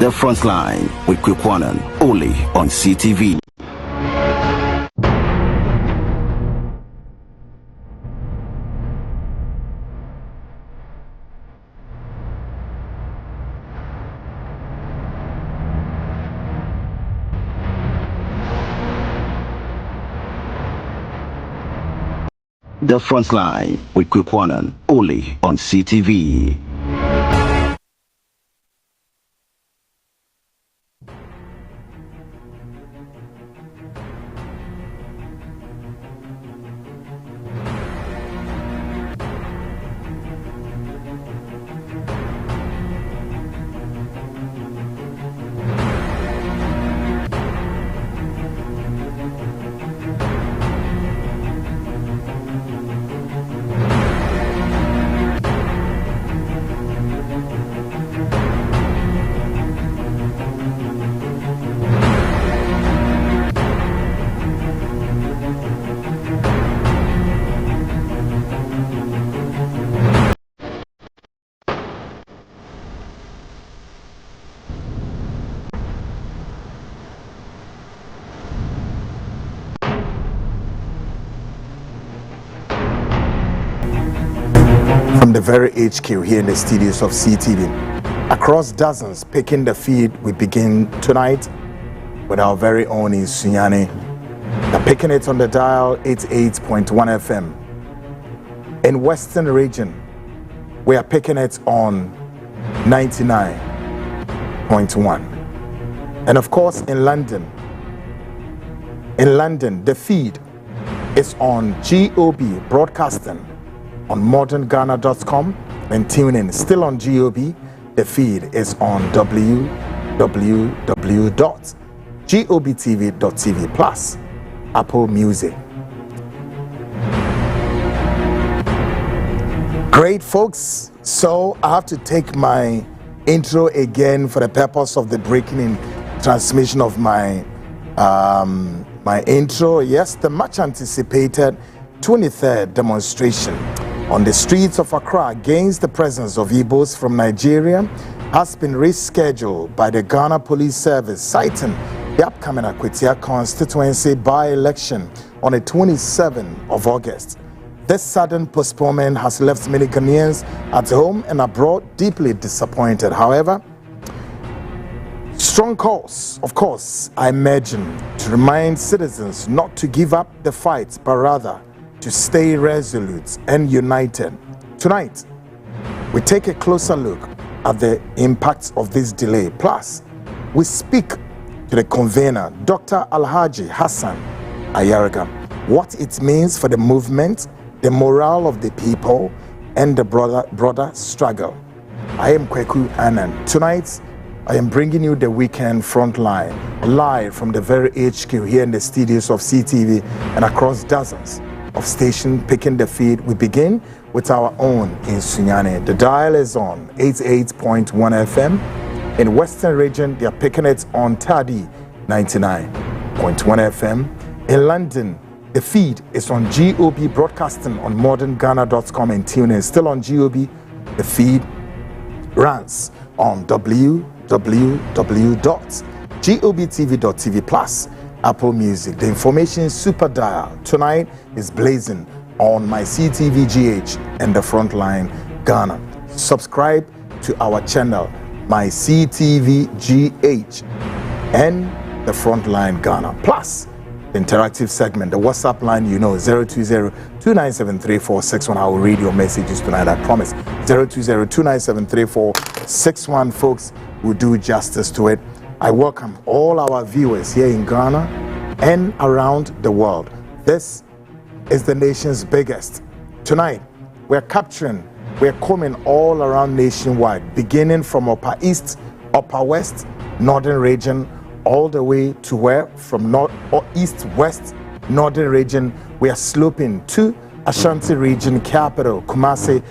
The Frontline with Kwikwanan, only on CTV. The Frontline with Kwikwanan, only on CTV. From the very HQ here in the studios of CTV, across dozens picking the feed, we begin tonight with our very own Sunyani. They're picking it on the dial 88.1 FM. In Western region, we are picking it on 99.1. And of course in London, the feed is on GOB Broadcasting on modernghana.com and tune in. Still on GOB, the feed is on www.gobtv.tv plus Apple Music. Great, folks. So I have to take my intro again for the purpose of the breaking in transmission of my intro. Yes, the much anticipated 23rd demonstration on the streets of Accra against the presence of Igbos from Nigeria has been rescheduled by the Ghana Police Service, citing the upcoming Akwatia constituency by-election on the 27th of August. This sudden postponement has left many Ghanaians at home and abroad deeply disappointed. However, strong calls, of course, I imagine, to remind citizens not to give up the fight, but rather to stay resolute and united. Tonight, we take a closer look at the impacts of this delay. Plus, we speak to the convenor, Dr. Alhaji Hassan Ayariga, what it means for the movement, the morale of the people, and the broader struggle. I am Kweku Anand. Tonight, I am bringing you the weekend Frontline, live from the very HQ here in the studios of CTV and across dozens of stations picking the feed. We begin with our own in Sunyani. The dial is on 88.1 FM. In Western region, they are picking it on Tadi 99.1 FM. In London, the feed is on GOB Broadcasting on modernghana.com and tune in. Still on GOB, the feed runs on www.gobtv.tv plus Apple Music. The information super dial tonight is blazing on my CTV GH and the Frontline Ghana. Subscribe to our channel, my CTV GH and the Frontline Ghana. Plus, the interactive segment, the WhatsApp line, 020-297-3461. I will read your messages tonight, I promise. 020-297-3461. Folks, will do justice to it. I welcome all our viewers here in Ghana and around the world. This is the nation's biggest. Tonight, we're coming all around nationwide, beginning from Upper East, Upper West, Northern region, all the way to where? From North or East, West, Northern region, we are sloping to Ashanti region, capital, Kumasi.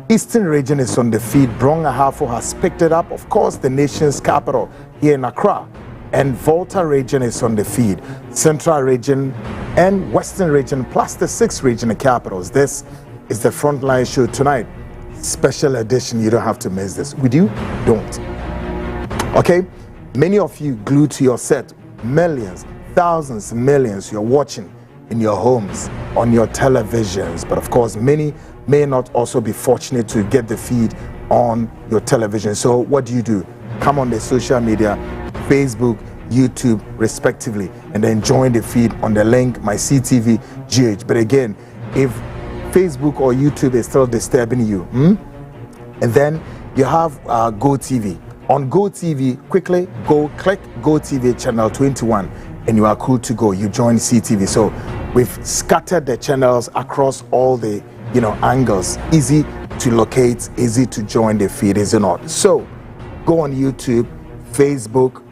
Eastern region is on the feed. Brong Ahafo has picked it up. Of course, the nation's capital here in Accra. And Volta region is on the feed. Central region and Western region, plus the 6 regional capitals. This is the Frontline show tonight. Special edition. You don't have to miss this. With you, don't. Okay? Many of you glued to your set, millions, thousands, millions you're watching in your homes, on your televisions. But of course, many may not also be fortunate to get the feed on your television. So what do? Come on the social media, Facebook, YouTube, respectively, and then join the feed on the link, my CTV GH. But again, if Facebook or YouTube is still disturbing you, and then you have GoTV. On GoTV, quickly go click GoTV channel 21 and you are cool to go. You join CTV. So we've scattered the channels across all the angles. Easy to locate, easy to join the feed, is it not? So go on YouTube, Facebook,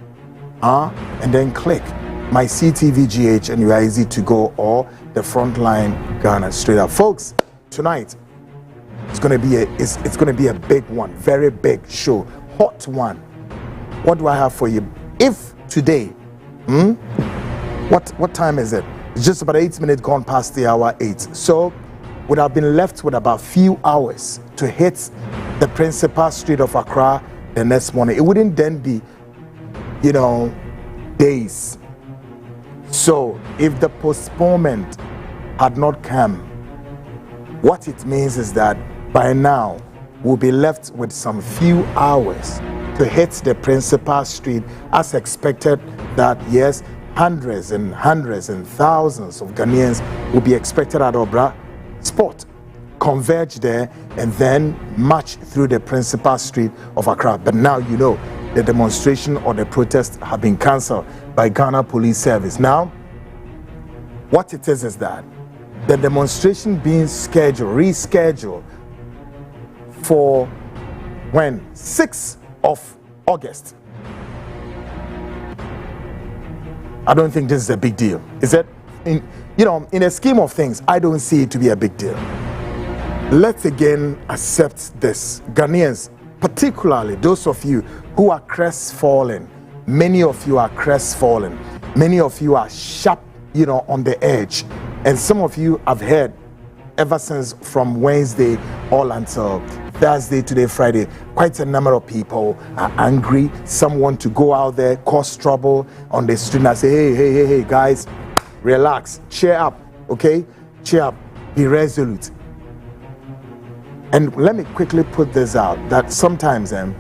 and then click my CTV GH and you are easy to go, or the Frontline Ghana straight up. Folks, tonight it's gonna be a big one, very big show. Hot one. What do I have for you? If today, what time is it? It's just about 8 minutes gone past the hour 8. So would have been left with about few hours to hit the principal street of Accra the next morning. It wouldn't then be, days. So if the postponement had not come, what it means is that by now we'll be left with some few hours to hit the principal street, as expected, that yes, hundreds and thousands of Ghanaians will be expected at Obra spot, converge there, and then march through the principal street of Accra. But now the demonstration or the protest have been cancelled by Ghana Police Service. Now, what it is that the demonstration being rescheduled for when? 6th of August. I don't think this is a big deal. Is it? In a scheme of things, I don't see it to be a big deal. Let's again accept this. Ghanaians, particularly those of you who are crestfallen, many of you are crestfallen. Many of you are sharp, on the edge. And some of you have heard ever since from Wednesday all until Thursday, today, Friday, quite a number of people are angry. Some want to go out there, cause trouble on the street and say, hey, guys, relax, cheer up, okay? Cheer up, be resolute. And let me quickly put this out, that sometimes, in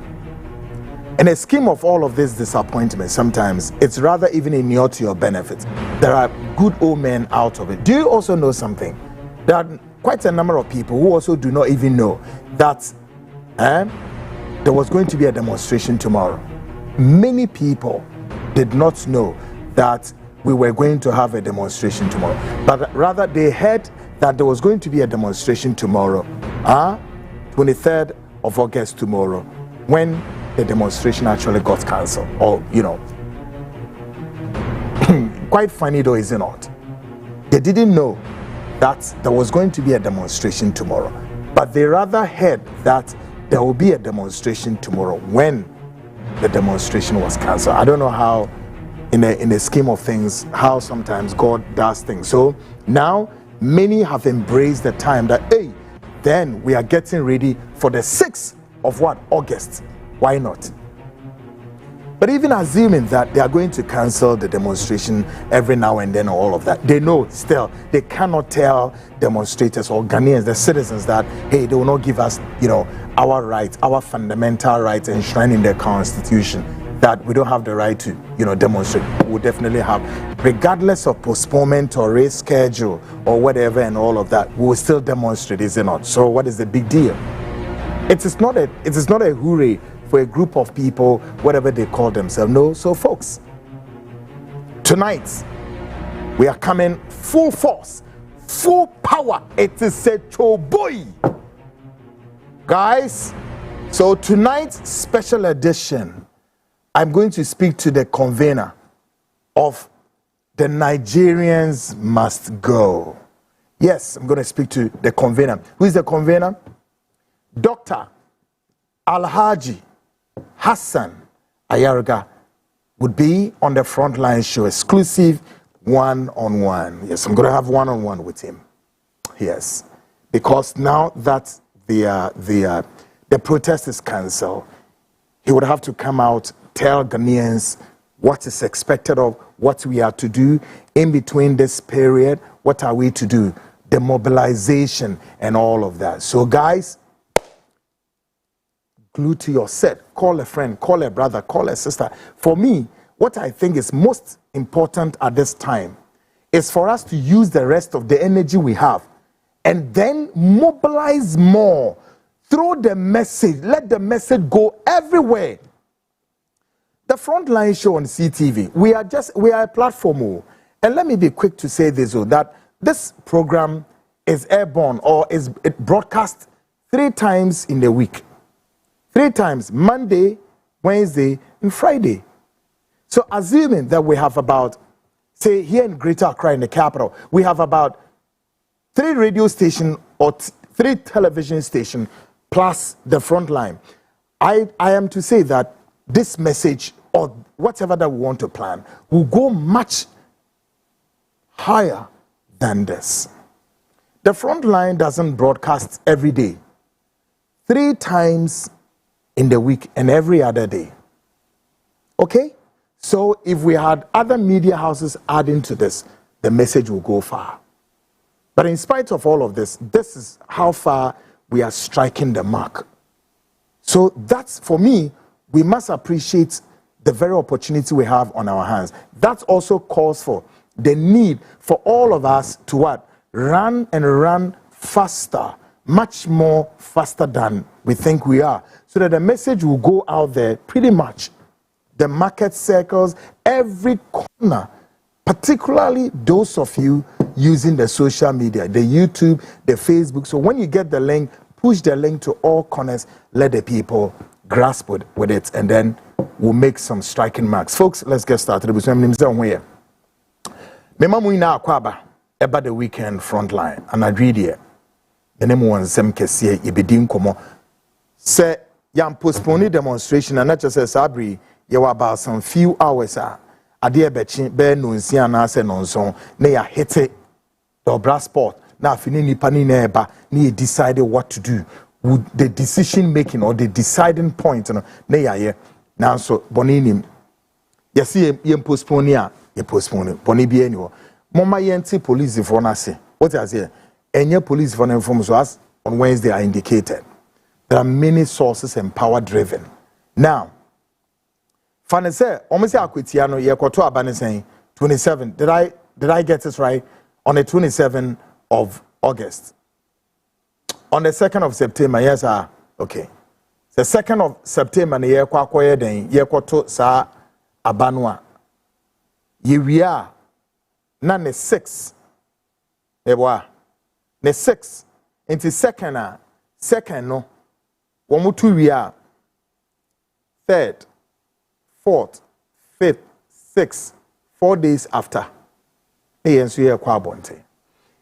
a scheme of all of this disappointment, sometimes it's rather even inure to your benefit. There are good old men out of it. Do you also know something? There are quite a number of people who also do not even know that there was going to be a demonstration tomorrow. Many people did not know that we were going to have a demonstration tomorrow, but rather they heard that there was going to be a demonstration tomorrow, 23rd of August tomorrow, when the demonstration actually got cancelled. Or quite funny though, is it not? They didn't know that there was going to be a demonstration tomorrow, but they rather heard that there will be a demonstration tomorrow when the demonstration was cancelled. I don't know how, in the scheme of things, how sometimes God does things. So now many have embraced the time that, hey, then we are getting ready for the 6th of August. Why not? But even assuming that they are going to cancel the demonstration every now and then, or all of that, they know still they cannot tell demonstrators or Ghanaians, the citizens, that hey, they will not give us, our rights, our fundamental rights enshrined in the Constitution, that we don't have the right to, demonstrate. We'll definitely have, regardless of postponement or reschedule or whatever and all of that, we will still demonstrate, is it not? So what is the big deal? It is not a hooray for a group of people, whatever they call themselves. No. So folks, tonight we are coming full force, full power. It is a boy, guys. So tonight's special edition, I'm going to speak to the convener of the Nigerians Must Go. Yes, I'm going to speak to the convener. Who is the convener? Dr. Alhaji Hassan Ayariga would be on the Frontline show, exclusive one-on-one. Yes, I'm going to have one-on-one with him. Yes, because now that the protest is cancelled, he would have to come out tell Ghanaians what is expected of what we are to do in between this period. What are we to do? The mobilization and all of that. So guys, glue to your set. Call a friend, call a brother, call a sister. For me, what I think is most important at this time is for us to use the rest of the energy we have and then mobilize more. Throw the message, let the message go everywhere. The Frontline show on CTV, we are a platform. And let me be quick to say this, that this program is airborne or is broadcast 3 times in the week. 3 times, Monday, Wednesday, and Friday. So assuming that we have about, say here in Greater Accra in the capital, we have about 3 radio stations or 3 television stations plus the Frontline. I am to say that this message or whatever that we want to plan will go much higher than this. The Frontline doesn't broadcast every day. 3 times in the week and every other day. Okay? So if we had other media houses adding to this, the message will go far. But in spite of all of this, this is how far we are striking the mark. So that's, for me, we must appreciate the very opportunity we have on our hands. That also calls for the need for all of us to what? Run and run faster, much more faster than we think we are, so that the message will go out there pretty much. The market circles, every corner, particularly those of you using the social media, the YouTube, the Facebook. So when you get the link, push the link to all corners, let the people grasp with it, and then we'll make some striking marks. Folks, let's get started. Memamuina Akwaba, about the weekend Frontline, and I read here. The name was Sem Kessie, Yebidim Komo. Say, yam postpone demonstration, and not just as Sabri, you were about some few hours. A dear betchin, bear no siana, say non son, nay, I hit it. The brass sport, now finini pani neba, ni decided what to do. Would the decision making or the deciding point, nay, I now so boninim. You see, you postpone ya, you postpone it. Boni be anyway. Mama yenti police if one say. What I say? And your police for from us on Wednesday are indicated. There are many sources and power driven. Now, Fanny say, almost Aquitiano, Yakoto Abane saying 27. Did I get it right? On the 27th of August. On the 2nd of September, yes, okay. The 2nd of September, the year Kwakoye den, Yakoto sa Abanwa. Yewia, na ne 6. Ewa. Ne 6. Into second no. Womutu we are 3rd, 4th, 5th, 6th, 4 days after.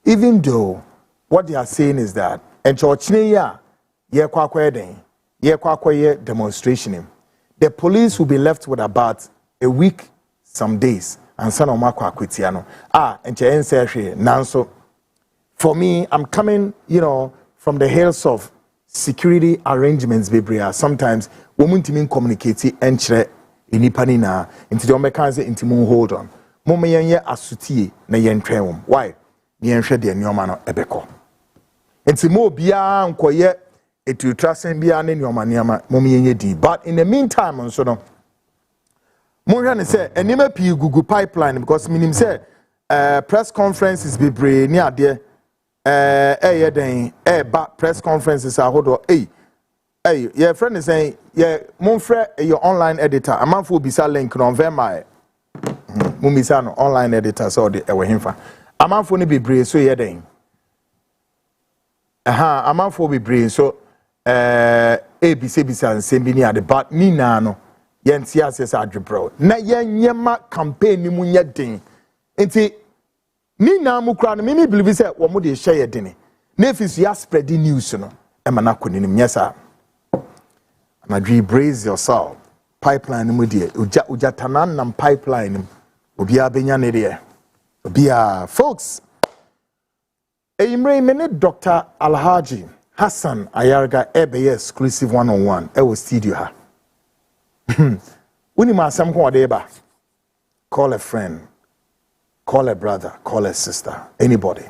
Even though what they are saying is that and demonstration, the police will be left with about a week, some days, and son of Marco Aquitiano. And for me, I'm coming, from the hills of security arrangements, Bibria. Sometimes women to communicate and share in Ipanina into the Omekaze into moon hold on. Moma yenye asuti na yentwem. Why? Yenhwe de nyoma no ebeko. Enti mo bia nkoye etu trasen bia ne nyoma niama moma yenye di. But in the meantime nso no mo hwe ne say enima pi gugu pipeline because minim say press conferences bebre ni ade den ba press conferences ahodo your friend is saying mon frère your online editor amanfo bisa link no verma Mumisano online editor so the himfa. Amanfo ni bebre so ye den. Amanfo bebre so ABC bisa nsem bi ni ade but ni na no ye ntia asese adwebro. Na ye nyema campaign ni mu nya den. Enti ni na mu kra no me believe say wo mo de share ye den. Na efisu ya spread the news no e mana koni nim nyesa. Amadri brace yourself. Pipeline mu de uja tanan nam pipeline Obia benya ne de. Obia folks. Eyimre mene Dr. Alhaji Hassan Ayariga ebe exclusive 101 e wo studio ha. Uni ma asem ko odeba. Call a friend, call a brother, call a sister, anybody.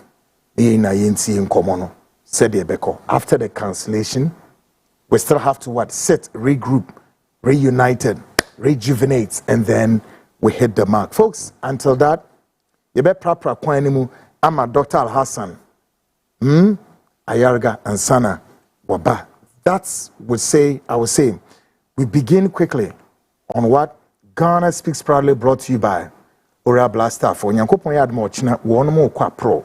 In Komono, said Ebeko. After the cancellation, we still have to what? Sit, regroup, reunited, rejuvenate, and then we hit the mark. Folks, until that, you better prapra kwanimu. I'm a Dr. Hassan Ayariga and Sana Waba. That's I would say, we begin quickly on what Ghana Speaks proudly brought to you by Ora Blaster for Nyankopon yad mo china one mo kwa pro.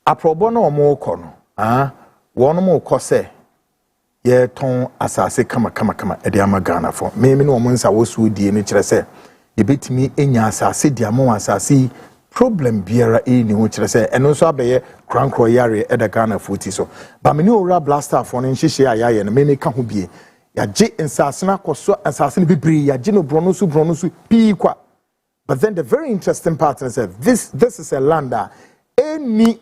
Aprobo no mo kono. One mo kose ye ton asase kama ede ama Ghana for. Me no mo nsa wosu die ni kire se ye betimi enya asase dia mo asase problem biara ni ho kire se eno so abeye krankro yare ede Ghana futi so. Ba me ni Ora Blaster for no nhihye ayaye no me ka ho bie. Ya je nsasena koso nsasena bibiri ya je no brono su pi kwa. But then the very interesting part is that this is a land that any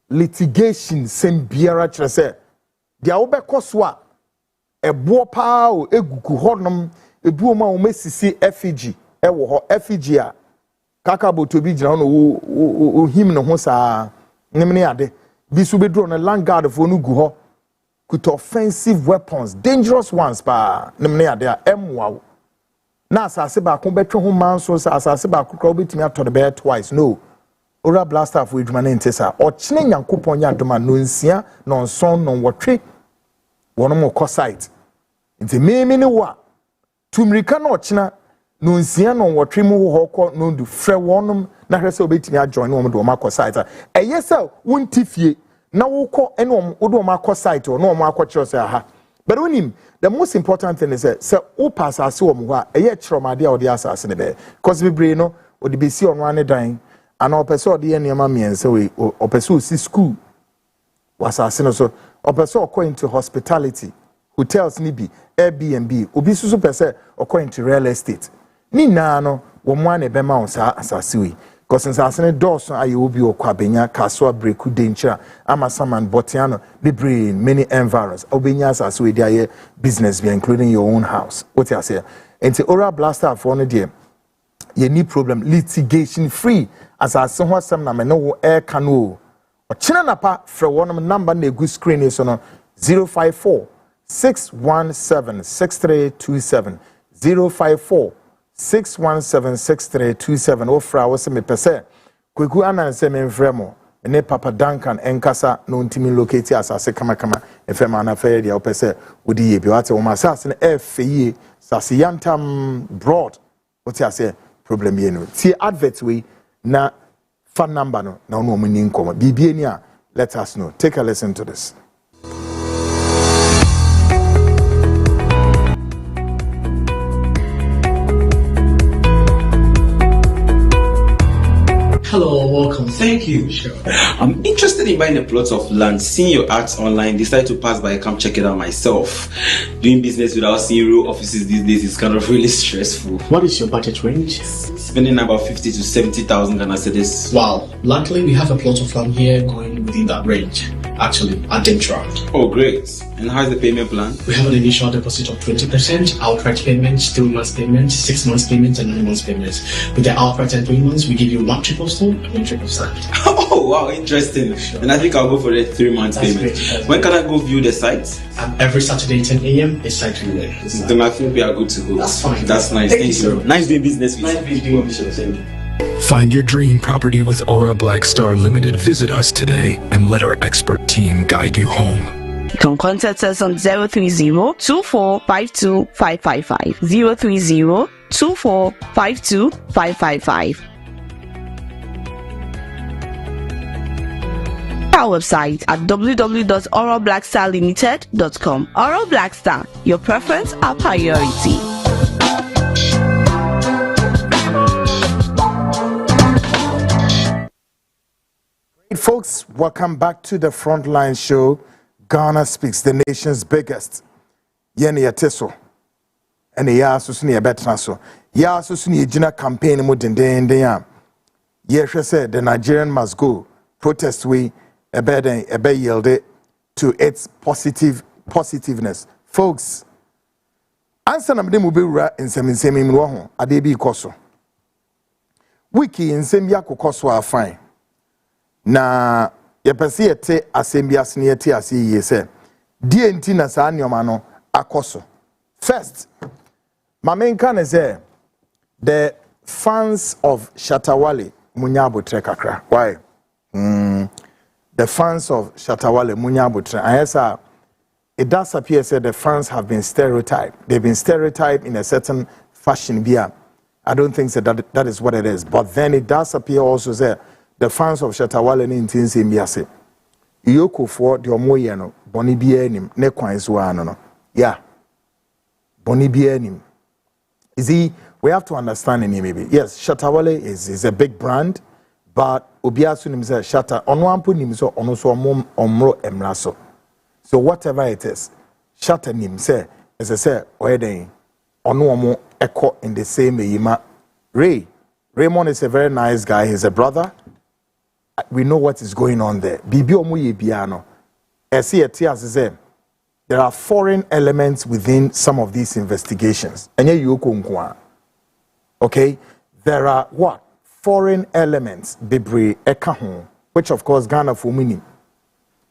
litigation sem biara kire se dia wo be koswa ebo pa o egugu honom ebu ma o mesisi efigi e wo ho efigi a kaka botobi gina no o him no ho saa nimne ade bi su be dro no land guard fo no gu ho with offensive weapons, dangerous ones, pa nimne ade a emwa na asase ba ko betwe ho man so asase ba ko kro betimi ato the bed twice. No, Ora Blaster for edwuma na ntesa o kine Nyankopon ya doma no nsia no nson no wotwe wono mo ko site nti meme ne wa tumrika na o kina no nsia no wotwe mu ho ko no du frɛ wonom na hwese obetimi ajoin no mo do ma ko site eyesa wontifie na woko eno odo ma akọ site or no ma akọ kire say aha. But unim, the most important thing is that say o pass ase wo mo ha eye kiromade a odi asase ne be cause bebre no odi be si ono ane dan ana opese odi ye niam miense we opese o si school wasase no so opese o into hospitality hotels ni bi Airbnb obi susu pese o into real estate ni na no wo mo ane be ma on sa asase we. Because since asene doors aye obi okwa benya kaswa breku denchira ama saman botiano libre many environs obenya asase we dia business be including your own house. What you say? And the Ora Blaster for no dey you need problem litigation free as asase ho asem na me no air cano o china napa frɛ wonum number na egu screen so no 054 617 6327 054 6176327 ofra wo se me pese kweku ananse me mfremo ne Papa Duncan enkasa no ntimi locate asase kama efema na fe dia opese wodi ye bi wate wo masase ne efeye sase yantam broad what you say problem ye no ti advert we na phone number no na no mani nkoma bibie ni a let us know. Take a listen to this. Hello, welcome. Thank you. Sure. I'm interested in buying a plot of land. Seeing your ads online, decided to pass by and come check it out myself. Doing business without seeing real offices these days is kind of really stressful. What is your budget range? Spending about 50 to 70,000 Ghana cedis. Wow. Luckily, we have a plot of land here going within that range. Actually, at Dentrout. Oh, great. And how's the payment plan? We have an initial deposit of 20%, outright payments, 3 months payment, 6 months payment, and 9 months payments. With the outright and 3 months, we give you 1 triple stone and 1 triple sand. Oh, wow, interesting. Sure. And I think I'll go for the 3 months payment. When can I go view the site? Every Saturday 10 a.m. is site viewing. Then I think we are good to go. That's fine. That's nice. Thank you. So nice doing business with you. Nice doing business with you. Find your dream property with Aura Blackstar Limited. Visit us today and let our expert team guide you home. You can contact us on 030-2452-555, 030-2452-555. Our website at www.aurablackstarlimited.com. Aura Blackstar, your preference, our priority. Folks, welcome back to the Frontline show. Ghana Speaks, the nation's biggest. Yeni yateso. Ene ya susuni ebetnaso. Ya susuni jina campaign mo dende ya. Yehwe say the Nigerian must go. Protest we ebe yield it to its positiveness. Folks, Answer na mde mu bewura nsem mu ho ade bi ikoso wiki nsem ya kokoso afan na yepese yete asem bi asene yete ase yiye se die nti na saa nyoma no akoso. First, my main can is the fans of Shatawale Munyabutre kakra. Why? The fans of Shatawale Munyabutre. And yes, it does appear that the fans have been stereotyped. They've been stereotyped in a certain fashion. I don't think that is what it is. But then it does appear also that the fans of Shatawale Nintinsi Mbiase. Yoko for the Omoyano, Boni Bienim, Nekwaizwano. Yeah. Boni Bienim. Is he? We have to understand him maybe. Yes, Shatawale is a big brand, but Obiasu nimse Shatta onwampu nimso onoso omro emraso. So whatever it is, Shatta nimse as I say oyeden onomo echo in the same yima. Raymond is a very nice guy. He's a brother. We know what is going on there. Bibi omo ye biano. There are foreign elements within some of these investigations. Okay? There are what? Foreign elements, Bibri Ekahon, which of course Ghana for mini.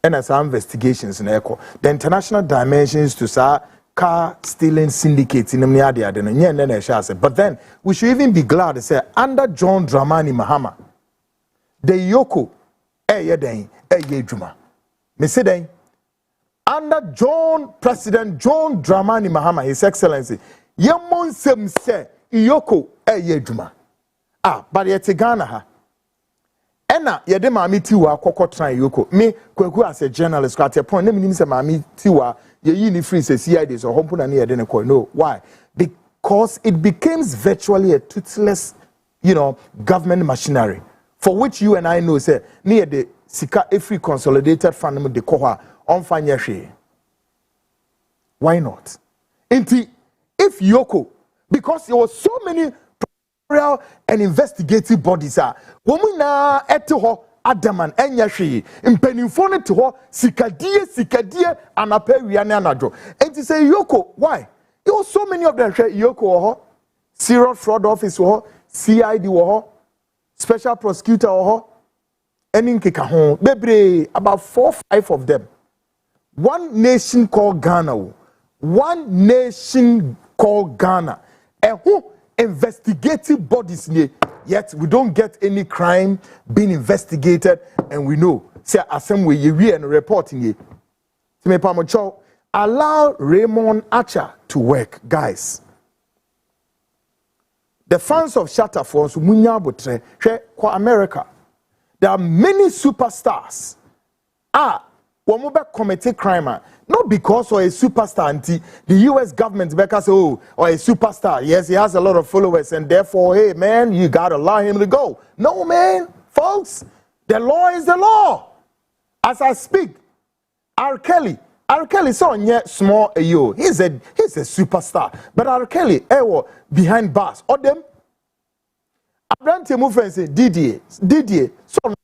And as our investigations in Echo. The international dimensions to sa car stealing syndicates in the but then we should even be glad to say under John Dramani Mahama, the Yoko Juma. Me say under President John Dramani Mahama, His Excellency, Yamon Sem se Yoko Juma. But yet Ghana ha. Ena yede mami tiwa koko try Yoko. Me kweku as a journalist at a point, name say mami tiwa ye yini free say CID so hompo na near den ko. No, why? Because it becomes virtually a toothless, government machinery for which you and I know say near the sika every consolidated fund de koha on fanya. Why not? Inti if Yoko, because there were so many and investigative bodies are womuna eto adaman enyashi impenifone to ho sikadie anapewia ne anadro. And to say Yoko, why? There were so many of them. Yoko serious fraud office CID special prosecutor enin keka ho bebre about 4-5 of them. One nation called Ghana. One nation called Ghana. And who investigative bodies yet we don't get any crime being investigated, and we know say assembly ye and reporting ye. Allow Raymond Archer to work, guys. The fans of Shatta for Munyabutre kwa America. There are many superstars. Womobe commit crime. Not because or a superstar, the US government because or a superstar. Yes, he has a lot of followers, and therefore, hey man, you gotta allow him to go. No man, folks, the law is the law. As I speak, R. Kelly so yet small yo. He's a superstar. But R. Kelly, behind bars. Or them Abrante move and say Didier. So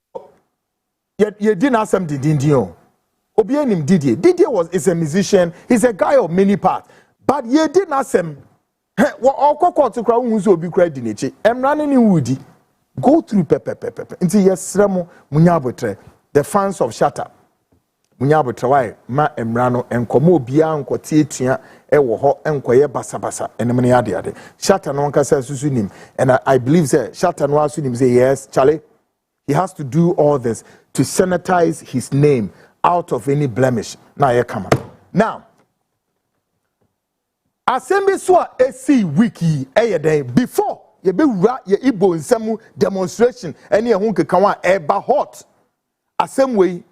you didn't ask him Didier. Obianim Didier is a musician. He's a guy of many parts. But you didn't ask him. Go through pepe. Until yes, the fans of Shatta. Munyabutre why ma emrano enkomo bia nkotie tua ewo ho enkoye basabasa enemne ade Shatta no nka say susunim, and I believe say Shatta no asunim say yes Charlie, he has to do all this to sanitize his name out of any blemish. Now ye come now assembly so AC wiki eyeden before ye be wura ye Igbo nsemu demonstration ene ehun keka wa eba hot assembly.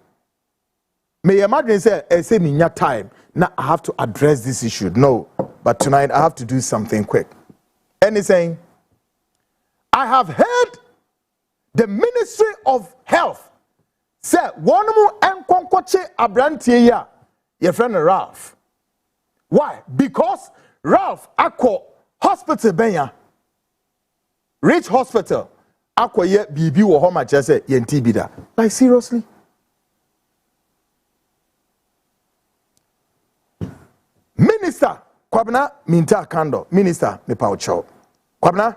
May imagine say me time. Now I have to address this issue. No, but tonight I have to do something quick. Anything? I have heard the Ministry of Health say one more enkonkoche abrantie ya your friend Ralph. Why? Because Ralph akọ hospital benya Rich Hospital akọ ye bibi wo ho ma chese ye ntibida. Like seriously? Minister Kwabena Minta Kando, Minister Mipaucho. Kwabena,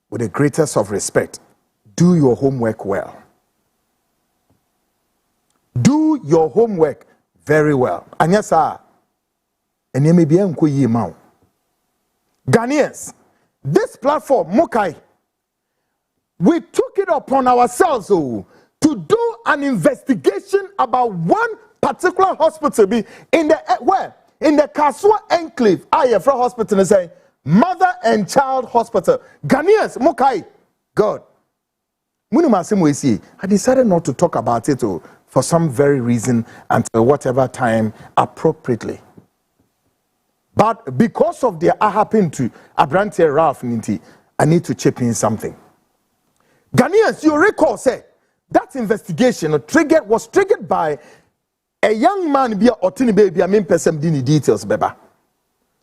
with the greatest of respect, do your homework well. Do your homework very well. And yes, sir. And you may be Ghanaians, this platform, Mokai, we took it upon ourselves to do an investigation about one particular hospital in the Kasua Enclave, IFRA Hospital, and say Mother and Child Hospital. Ghanaians, Mokai, God. I decided not to talk about it for some very reason until whatever time appropriately. But because of the happened to Abrante Ralph Ninti, I need to chip in something. Ghanaians, you recall, say that investigation was triggered by a young man be a otini baby. I mean, person dini details, beba.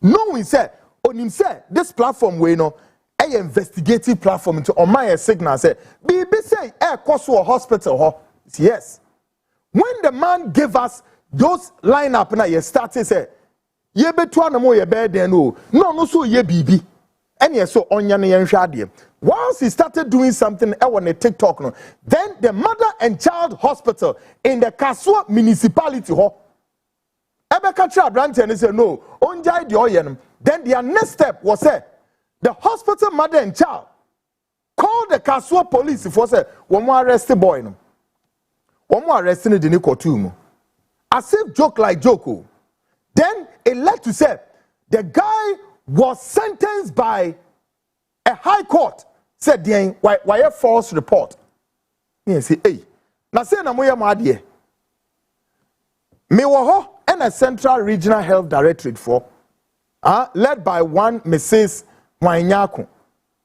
No, we said on him said this platform we know a investigative platform into on my signal say baby say cost to a hospital. Yes. When the man gave us those lineup now, you started say ye betu na mo ye be den no so ye bibi. And yes, so onya na yen hwade. Once he started doing something on a TikTok, no, then the Mother and Child Hospital in the Kasua municipality, Ebeka Brante and said no, onjai the oyen. Then their next step was the hospital mother and child called the Kasua police for say one more arrested boy, no, one more arrested the Nikotumo. As if joke like Joko. Then it led to say the guy was sentenced by a high court. Said why a false report. Yes, hey. Now say na moya madie. Me wo ho and a Central Regional Health Directorate for led by one Mrs. Wanyako.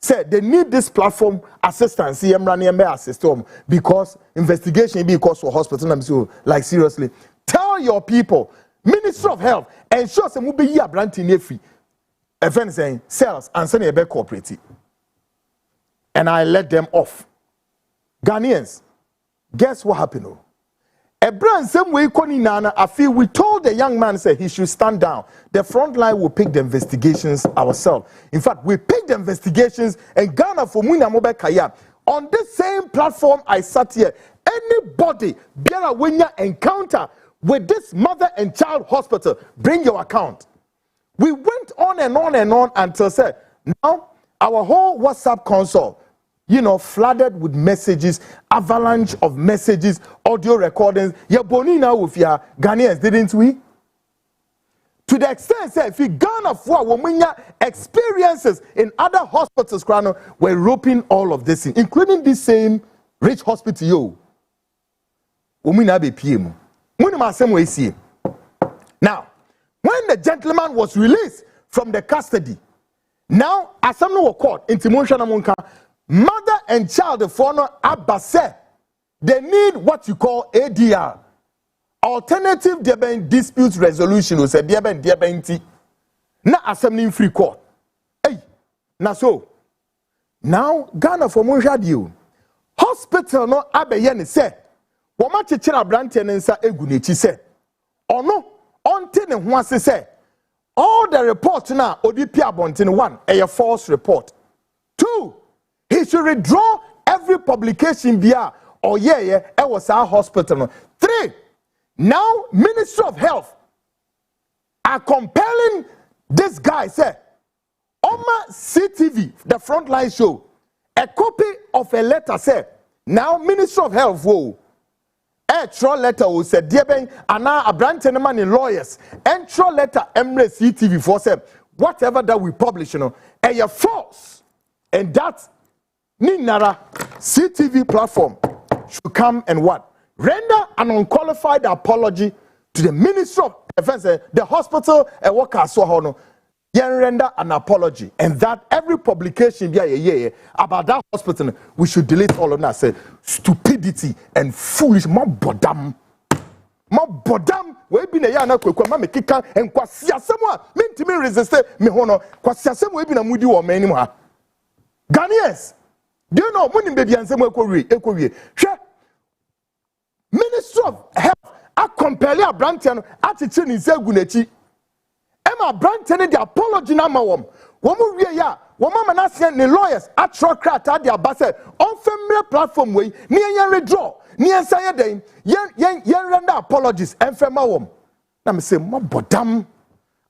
Said they need this platform assistance system because investigation because for hospital and so like seriously. Tell your people, Minister of Health, ensure some will be here branching nefi. Event saying cells and send a back cooperative. And I let them off. Ghanaians, guess what happened? A brand same way nana I feel we told the young man say he should stand down. The Frontline will pick the investigations ourselves. In fact, we picked the investigations and Ghana for Muna Mobile Kaya. On this same platform I sat here. Anybody biara when you encounter with this Mother and Child Hospital, bring your account. We went on and on and on until said now our whole WhatsApp console, flooded with messages, avalanche of messages, audio recordings. You're bonina with your Ghanaians, didn't we? To the extent that if you Ghana for women experiences in other hospitals, we're roping all of this in, including this same rich hospital. Now, when the gentleman was released from the custody, now, as some no court, Mother and Child for no abase, they need what you call ADR, Alternative Dispute Resolution. Said na assembly free court. Hey, na so. Now Ghana for Monjadio hospital no abeyene say, "Woma chichira brante nsa egunechi say, ono onte ne ho ase say." All the reports now, ODP Abontin 1, a false report. 2, he should withdraw every publication via or it was our hospital. 3, now Ministry of Health are compelling this guy, say, Oma CTV, the Frontline show, a copy of a letter, say, now Ministry of Health, Extra letter will say, dear Ben, and now a brand man in lawyers. Extra letter, Emirates CTV for say, whatever that we publish, a false. And that Ninara CTV platform should come and what? Render an unqualified apology to the Minister of Defense, the hospital, and worker so render an apology, and that every publication about that hospital we should delete all of that. Say stupidity and foolish, more bodam. We been a yana kwekwa ma mekika and kwasia semwa minti me resist me hono kwasia semwa we been a mudi wo mani mo. Ghanaians, do you know munim baby ansem ekowie. Hwe Minister of Health a compel a branch no atiche ni nse gunachi. Emma Ena branch any the apology na ma wom. Womu wie ya, woma na send the lawyers atro krata dia ba say on family platform we ni yen withdraw. Ni ensa ye den yen render apologies en fema wom. Na me say mo bodam.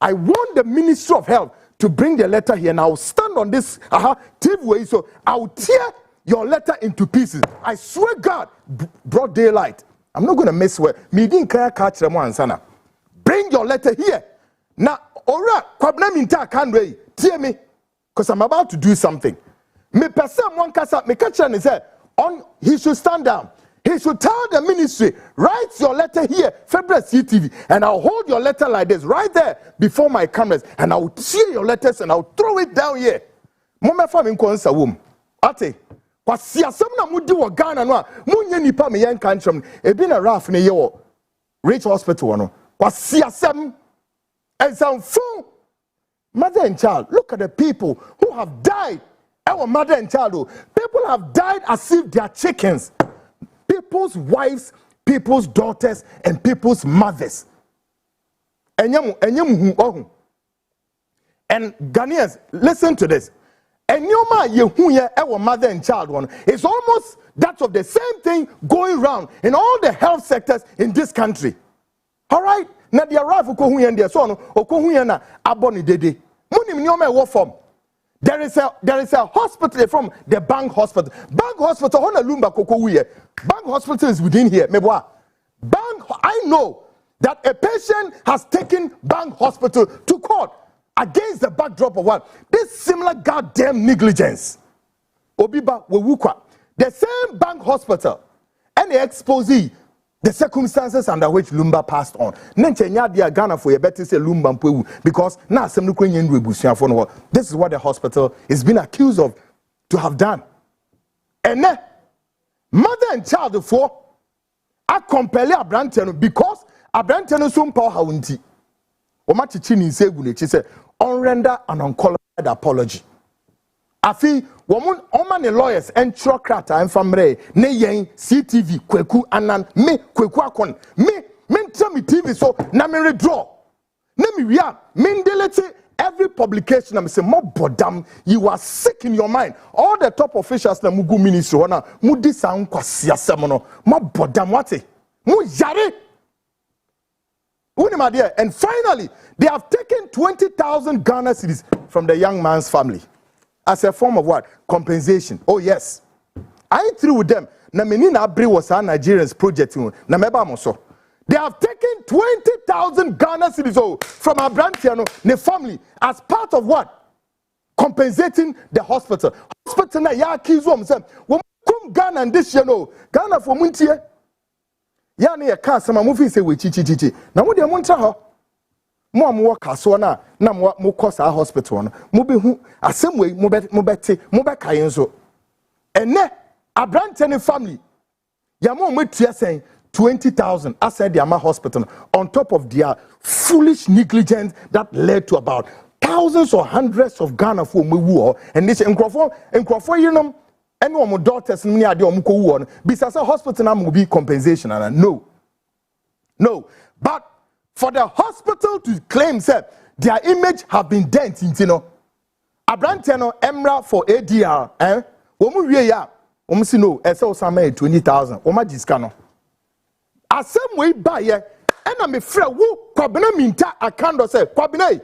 I want the Ministry of Health to bring the letter here, and I'll stand on this TV way, so I'll tear your letter into pieces. I swear God, broad daylight. I'm not going to mess with me. Didn't catch them one sana. Bring your letter here. Now, ora kwabna minta can't wait. Tear me, because I'm about to do something. Me person one kasa me catch and say on he should stand down. He should tell the ministry, write your letter here, February CTV, and I'll hold your letter like this, right there before my cameras, and I'll tear your letters and I'll throw it down here. Mama fami nkonsa wom. Ate, kwa siasem na mudi wa Ghana no a, munye nipa me yen kantram, ebi na raf ne ye wo Rich Hospital no. Kwa siasem and some fool mother and child. Look at the people who have died. Our mother and child, people have died as if they are chickens. People's wives, people's daughters, and people's mothers. And Ghanaians, listen to this. And our mother and child one is almost that of the same thing going around in all the health sectors in this country. All right? Now they arrive their son or aboni dede. There is a hospital from the Bank Hospital. Bank Hospital on a lumba kokowuye. Bank Hospital is within here. Mebwa. Bank, I know that a patient has taken Bank Hospital to court against the backdrop of what? This similar goddamn negligence. Obiba wewukwa. The same Bank Hospital and the exposee the circumstances under which Lumba passed on. Nenchenya dia Ghana for your better say Lumba mpewu because na asem kwenye ndu ebusia for no. This is what the hospital is being accused of to have done. And mother and child for a compel Abranteno because Abranteno sum power haunti. Oma chichini nsegu ne chise on render an unqualified apology. Afi woman omane lawyers and trokrata and famre ne yen CTV kweku anan me kweku akon me tell me TV so na me redraw na me wia me delete every publication na me say mo bodam you are sick in your mind all the top officials na mugu ministry wana mudi san kwase asem no mo bodam wate mu yare and finally they have taken 20,000 Ghana cedis from the young man's family as a form of what? Compensation. Oh yes. I through with them. Na menina abri was our Nigerians project. Na meba moso. They have taken 20,000 Ghana cedis from our Brantiano, the family, as part of what? Compensating the hospital. Hospital na ya kizom say, "Wo kum Ghana and this no. Ghana for muntie." Ya na ya ka sama mu fi say we chichichichi. Na mo de mo ntra ho. Mo amwo kaso na mo kosa hospital no. Mo be hu asem we mo be kai nso. Ene Abrantene family. Ya mo tia saying 20,000 outside the Ama hospital on top of their foolish negligence that led to about thousands or hundreds of Ghana for mewu and this enkrofo you know any of my daughters ni ade o mko wu because hospital na mo be compensation and no but for the hospital to claim say their image have been dent into no Abranteno emra for ADR wo mu wie ya wo mu si no ese o sama 20,000 wo ma jiska no asem we buy ye ena me frɛ wo kwabena minta akando say kwabena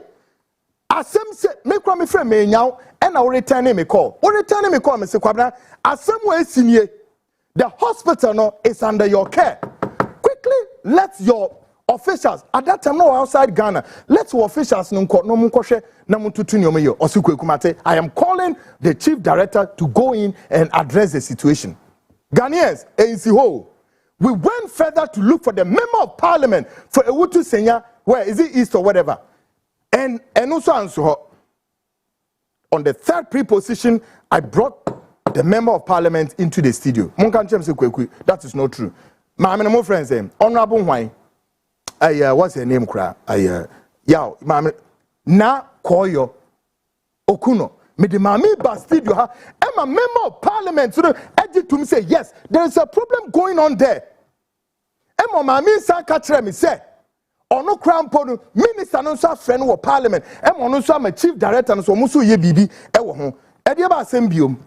asem se me kwa me frɛ me nyaw ena wo return me call me say kwabena asem we sinie the hospital no is under your care quickly let your officials at that time no outside Ghana let your officials no munkohwe na mututu nyoma ye osukwekumate I am calling the chief director to go in and address the situation. Ghanaians ensi ho. We went further to look for the member of parliament for Ewutu Senya, where is it east or whatever. And also answer on the third preposition, I brought the member of parliament into the studio. That is not true. My friends, Honorable Wine, what's her name? Na Koyo Okuno. Me the mami bastudio ha. I'm a member of parliament. So to me say yes, there is a problem going on there. Emo mami san katre me say ono krampo no minister no so afre no wo parliament e mo no so am chief director no so mo so ye bibi e wo ho e de ba asem biom.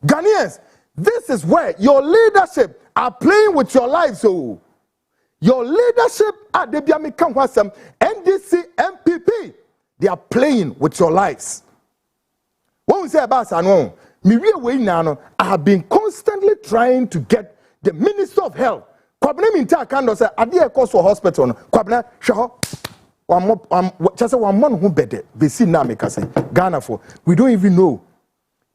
Ghanaians, this is where your leadership are playing with your lives. So your leadership at the Biamika Wasam, NDC, MPP, they are playing with your lives. What we say about Sanon, I have been constantly trying to get the Minister of Health. Kwabena minta kando say ade cost for hospital no. Kwabena hwe just one man who bede be see na make say Ghana for. We don't even know.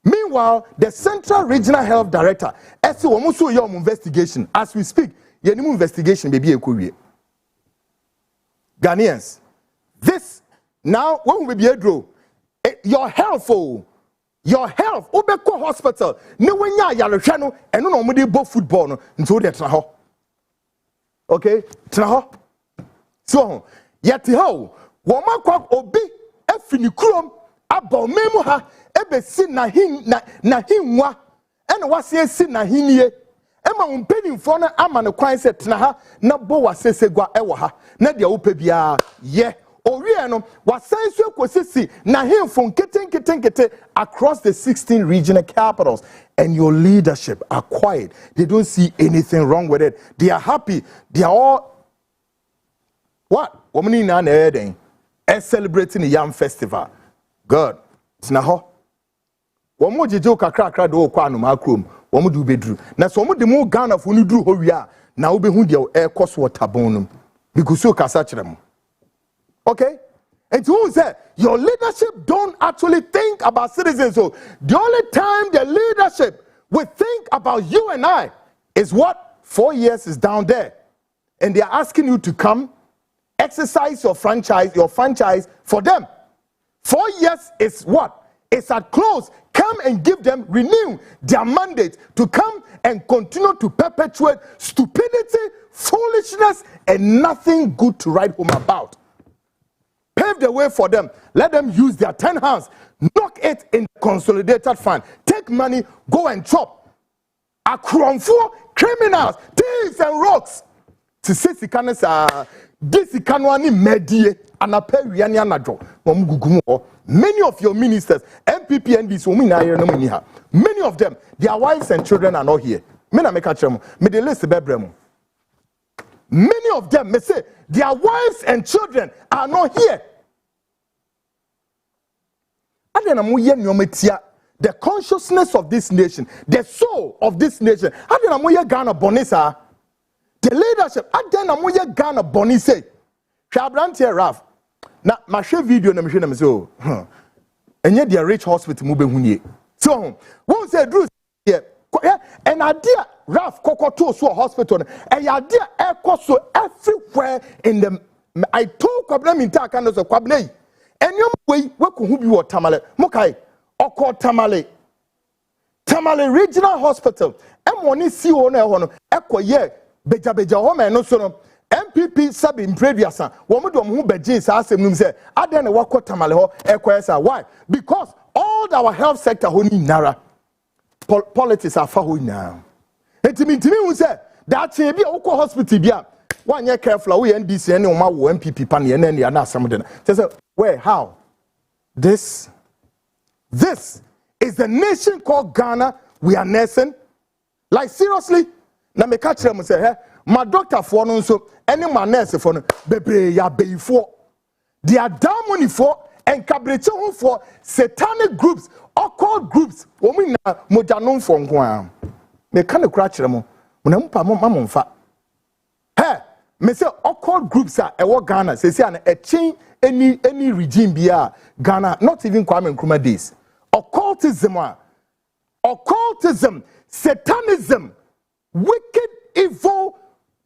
Meanwhile, the Central Regional Health Director, esi wo so your investigation as we speak. Yenimu investigation baby ekowie. Ghanaians, this now when we be adro, your health obeko hospital ne wanya yarehwe no eno no mo de bo football no nti de tena ho. Okay, tena ho. So, yeti ho, wo makwa obi afini krom abɔ memu ha ebe si na hinwa ene wase si na hinie ema umpenimfo na ama ne kwan se tena ha na bo wasesegwa ewo ha na dia wo pebia ye owie no wasan so ekosisi na himfo nkete across the 16 regional capitals, and your leadership are quiet. They don't see anything wrong with it. They are happy. They are all what woman na na celebrating the Yam Festival. Good. Tina ho. Womo jeje kakra do kwa no makrom. Womo du bedru. Na so womo de mo Ghana fo no dru ho wi a na wo behun de e koso watabon no. Because so kasa kire mo. Okay? And who say your leadership don't actually think about citizens. So the only time the leadership will think about you and I is what 4 years is down there. And they are asking you to come exercise your franchise for them. 4 years is what? It's at close. Come and give them, renew their mandate to come and continue to perpetuate stupidity, foolishness, and nothing good to write home about. Pave the way for them. Let them use their 10 hands. Knock it in the consolidated fund. Take money, go and chop. Akromfo, criminals, thieves and rocks. To say this ikanwani medie anapewiani anadro. Many of your ministers, MPP and this many of them, their wives and children are not here. Many of them may say their wives and children are not here. The consciousness of this nation, the soul of this nation. The leadership, Ghana Bonise. Shabrantia Raf. Na my share video na mhwe na mso. And yet the rich hospital mu behunye. So, won say Drew here. And idea Raf Kokoto so hospital. And idea so everywhere in the I told Kwabena Minta kind of Kwabena. And your way we could who be what Tamale. Mokai Oko Tamale. Tamale Regional Hospital. M1 see on Eko ye beja home no so no. MPP sabi impreviasa womo do mo beje sa asem num say aden na wako tamale ho ekwesa. Why? Because all our health sector ho ni nara politics are fa ho now. Etimi hu say that che bi wako hospital bi a wanye careful we NDC ene oma wo MPP pa ne ene na asem de. Say where how? This is the nation called Ghana we are nursing. Like seriously? Na me catch them say hey my doctor for no so any my nurse for no bebre ya beifo they are down money for and cabrete for satanic groups occult groups omi na mojanon for nko me kan e kura kire mo na mpa mamomfa hey me say occult groups are e Ghana say say na e any regime bia Ghana not even Kwame Nkrumah days occultism satanism wicked evil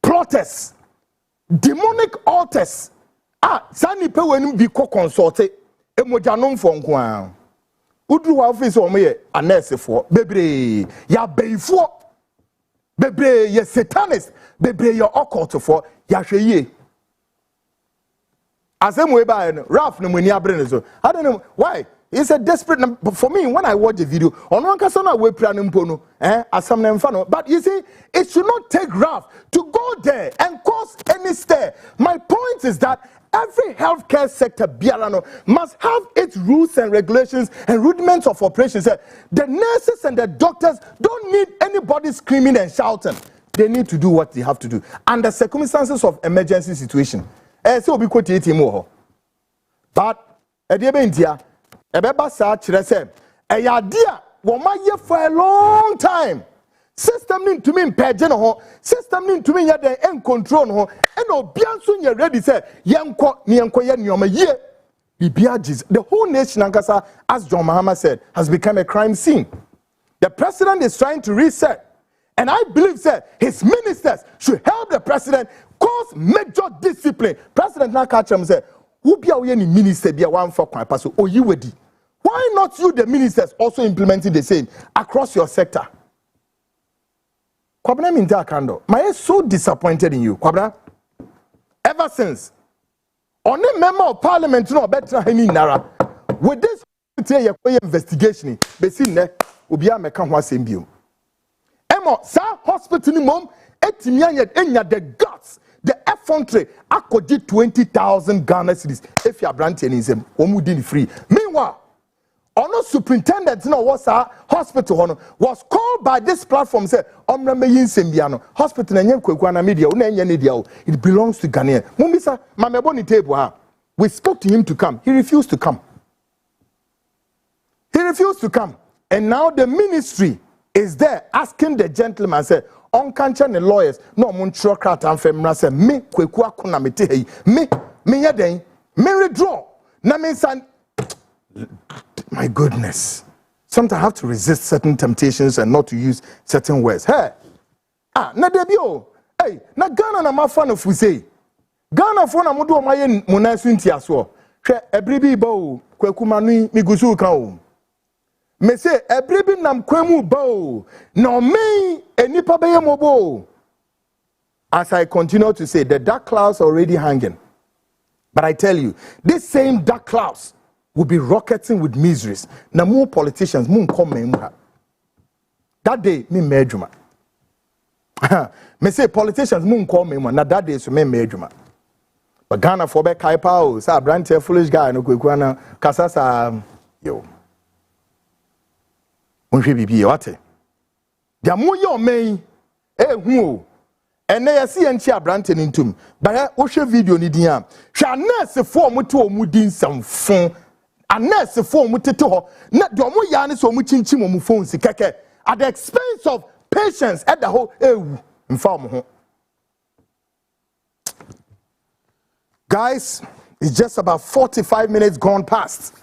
plotters, demonic altars. Sani pe when be consulted. Emojanon for nko. Udu wa office o me a nurse for bebre ya beifo bebre ye satanist bebre your occult for ya hweye. Asem we ba no Ralph no mani abre ne so. I don't know why It's a desperate number. But for me, when I watch the video, on one kasana we planning but you see, it should not take rough to go there and cause any stir. My point is that every healthcare sector must have its rules and regulations and rudiments of operations. The nurses and the doctors don't need anybody screaming and shouting. They need to do what they have to do under circumstances of emergency situation. So we quote it more. But at the end, Ebeba sa kire se eyadea wo maye for a long time. System ni ntumi mpege no ho, system ni ntumi nya den en control no ho, e no bia nso nya ready say yenko ye nioma ye. Bibia Jesus. The whole nation ankasa, as John Mahama said, has become a crime scene. The president is trying to reset, and I believe that his ministers should help the president cause major discipline. President na catch him say, who be a any minister be a one for kwan pass o you wedi. Why not you, the ministers, also implementing the same across your sector? Kwabena Minta Kando, I am so disappointed in you, Kwabena. Ever since, only member of parliament no better any nara with this investigation, be seen there ubia meka ho asem bio. Emo sa hospital ni mom etimian yet enya the guts, the effrontery akodi 20,000 Ghana cedis if you brand any them omudi free. Meanwhile, Ono superintendent no was a hospital was called by this platform say Omrameyin Sembiano hospital na nyekwa media una enya ne dia it belongs to Ghanaian. Mumbisa mameboni table ha. We spoke to him to come. He refused to come. He refused to come. And now the ministry is there asking the gentleman say on kancha ne lawyers no montro krata amfemra say me kweku akona mete hey me yeden me withdraw na me san. My goodness. Sometimes I have to resist certain temptations and not to use certain words. Hey, na debio. Hey, na Ghana na mafan of we say. Ghana for na mudu omaye munasunti aso. Hwe ebribi ba o, kwaku manu migusu kan o. Me say ebribi nam kwemu ba o. Na me enipa be yemobo. As I continue to say, the dark clouds are already hanging. But I tell you, this same dark clouds will be rocketing with miseries. Na more politicians mun come memha. That day me medjuma. Me say politicians mun come memha. Na that day so me medjuma. But Ghana for be kai pa o sa brand foolish guy no kweku na kasa sa yo. Monhwe bibi wate. Dia mo ye o men hu o. Ene yesi enchi abrante nintum. Ba wo hwe video ni din a. Hwa nurse for mo to o mu din samfon. A nurse for mutete ho na de omo ya ne so mu chinchim omu phone si keke at the expense of patients at the whole ewu mfa omo ho. Guys, it's just about 45 minutes gone past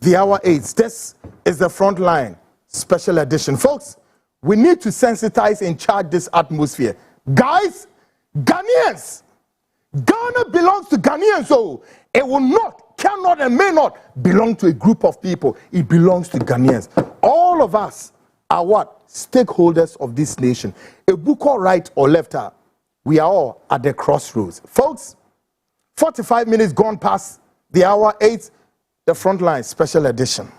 the hour 8. This is the Frontline special edition. Folks, we need to sensitize and charge this atmosphere. Guys, Ghanaians, Ghana belongs to Ghanaians, so it will not, cannot, and may not belong to a group of people. It belongs to Ghanaians. All of us are what? Stakeholders of this nation. A book or right or left out, we are all at the crossroads. Folks, 45 minutes gone past the hour 8, the Frontline special edition.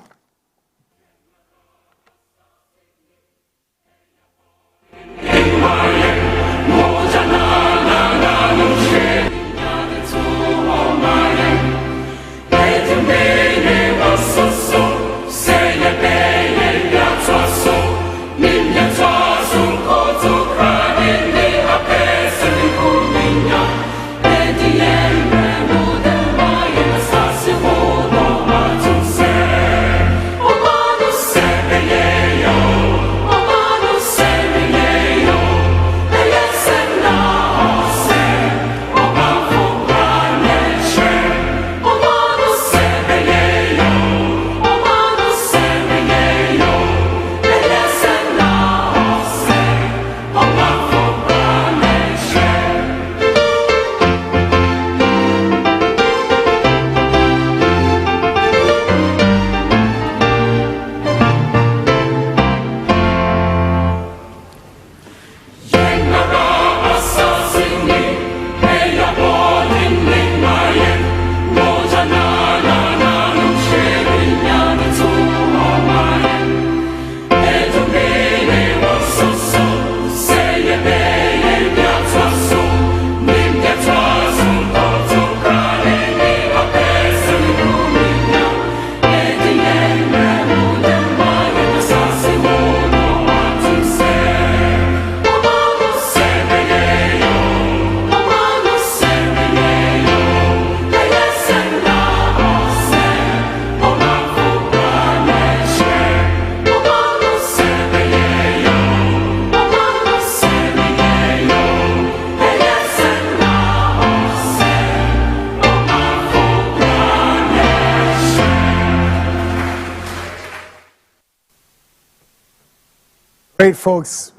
Great, folks.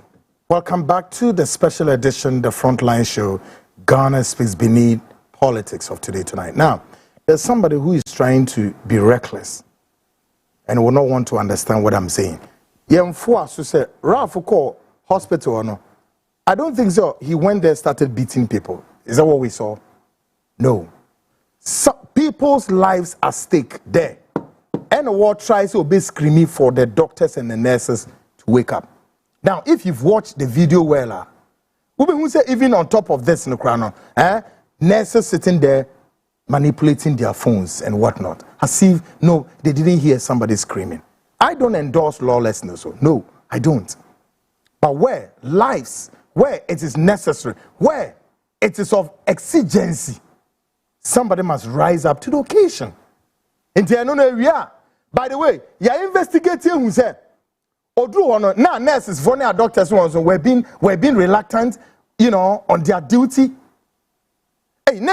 Welcome back to the special edition, the Frontline show, Ghana Speaks Beneath Politics of Today Tonight. Now, there's somebody who is trying to be reckless and will not want to understand what I'm saying. Say, Ralph call hospital or no? I don't think so. He went there, started beating people. Is that what we saw? No. People's lives at stake there. And the world tries to be screaming for the doctors and the nurses to wake up. Now, if you've watched the video well, who say even on top of this in the crown, nurses sitting there manipulating their phones and whatnot, as if no, they didn't hear somebody screaming. I don't endorse lawlessness, so no, I don't. But where lives, where it is necessary, where it is of exigency, somebody must rise up to the occasion. And I don't know where we are. By the way, you're investigating who said. Now nurses, vulnerable doctors, were being reluctant, on their duty. Hey, in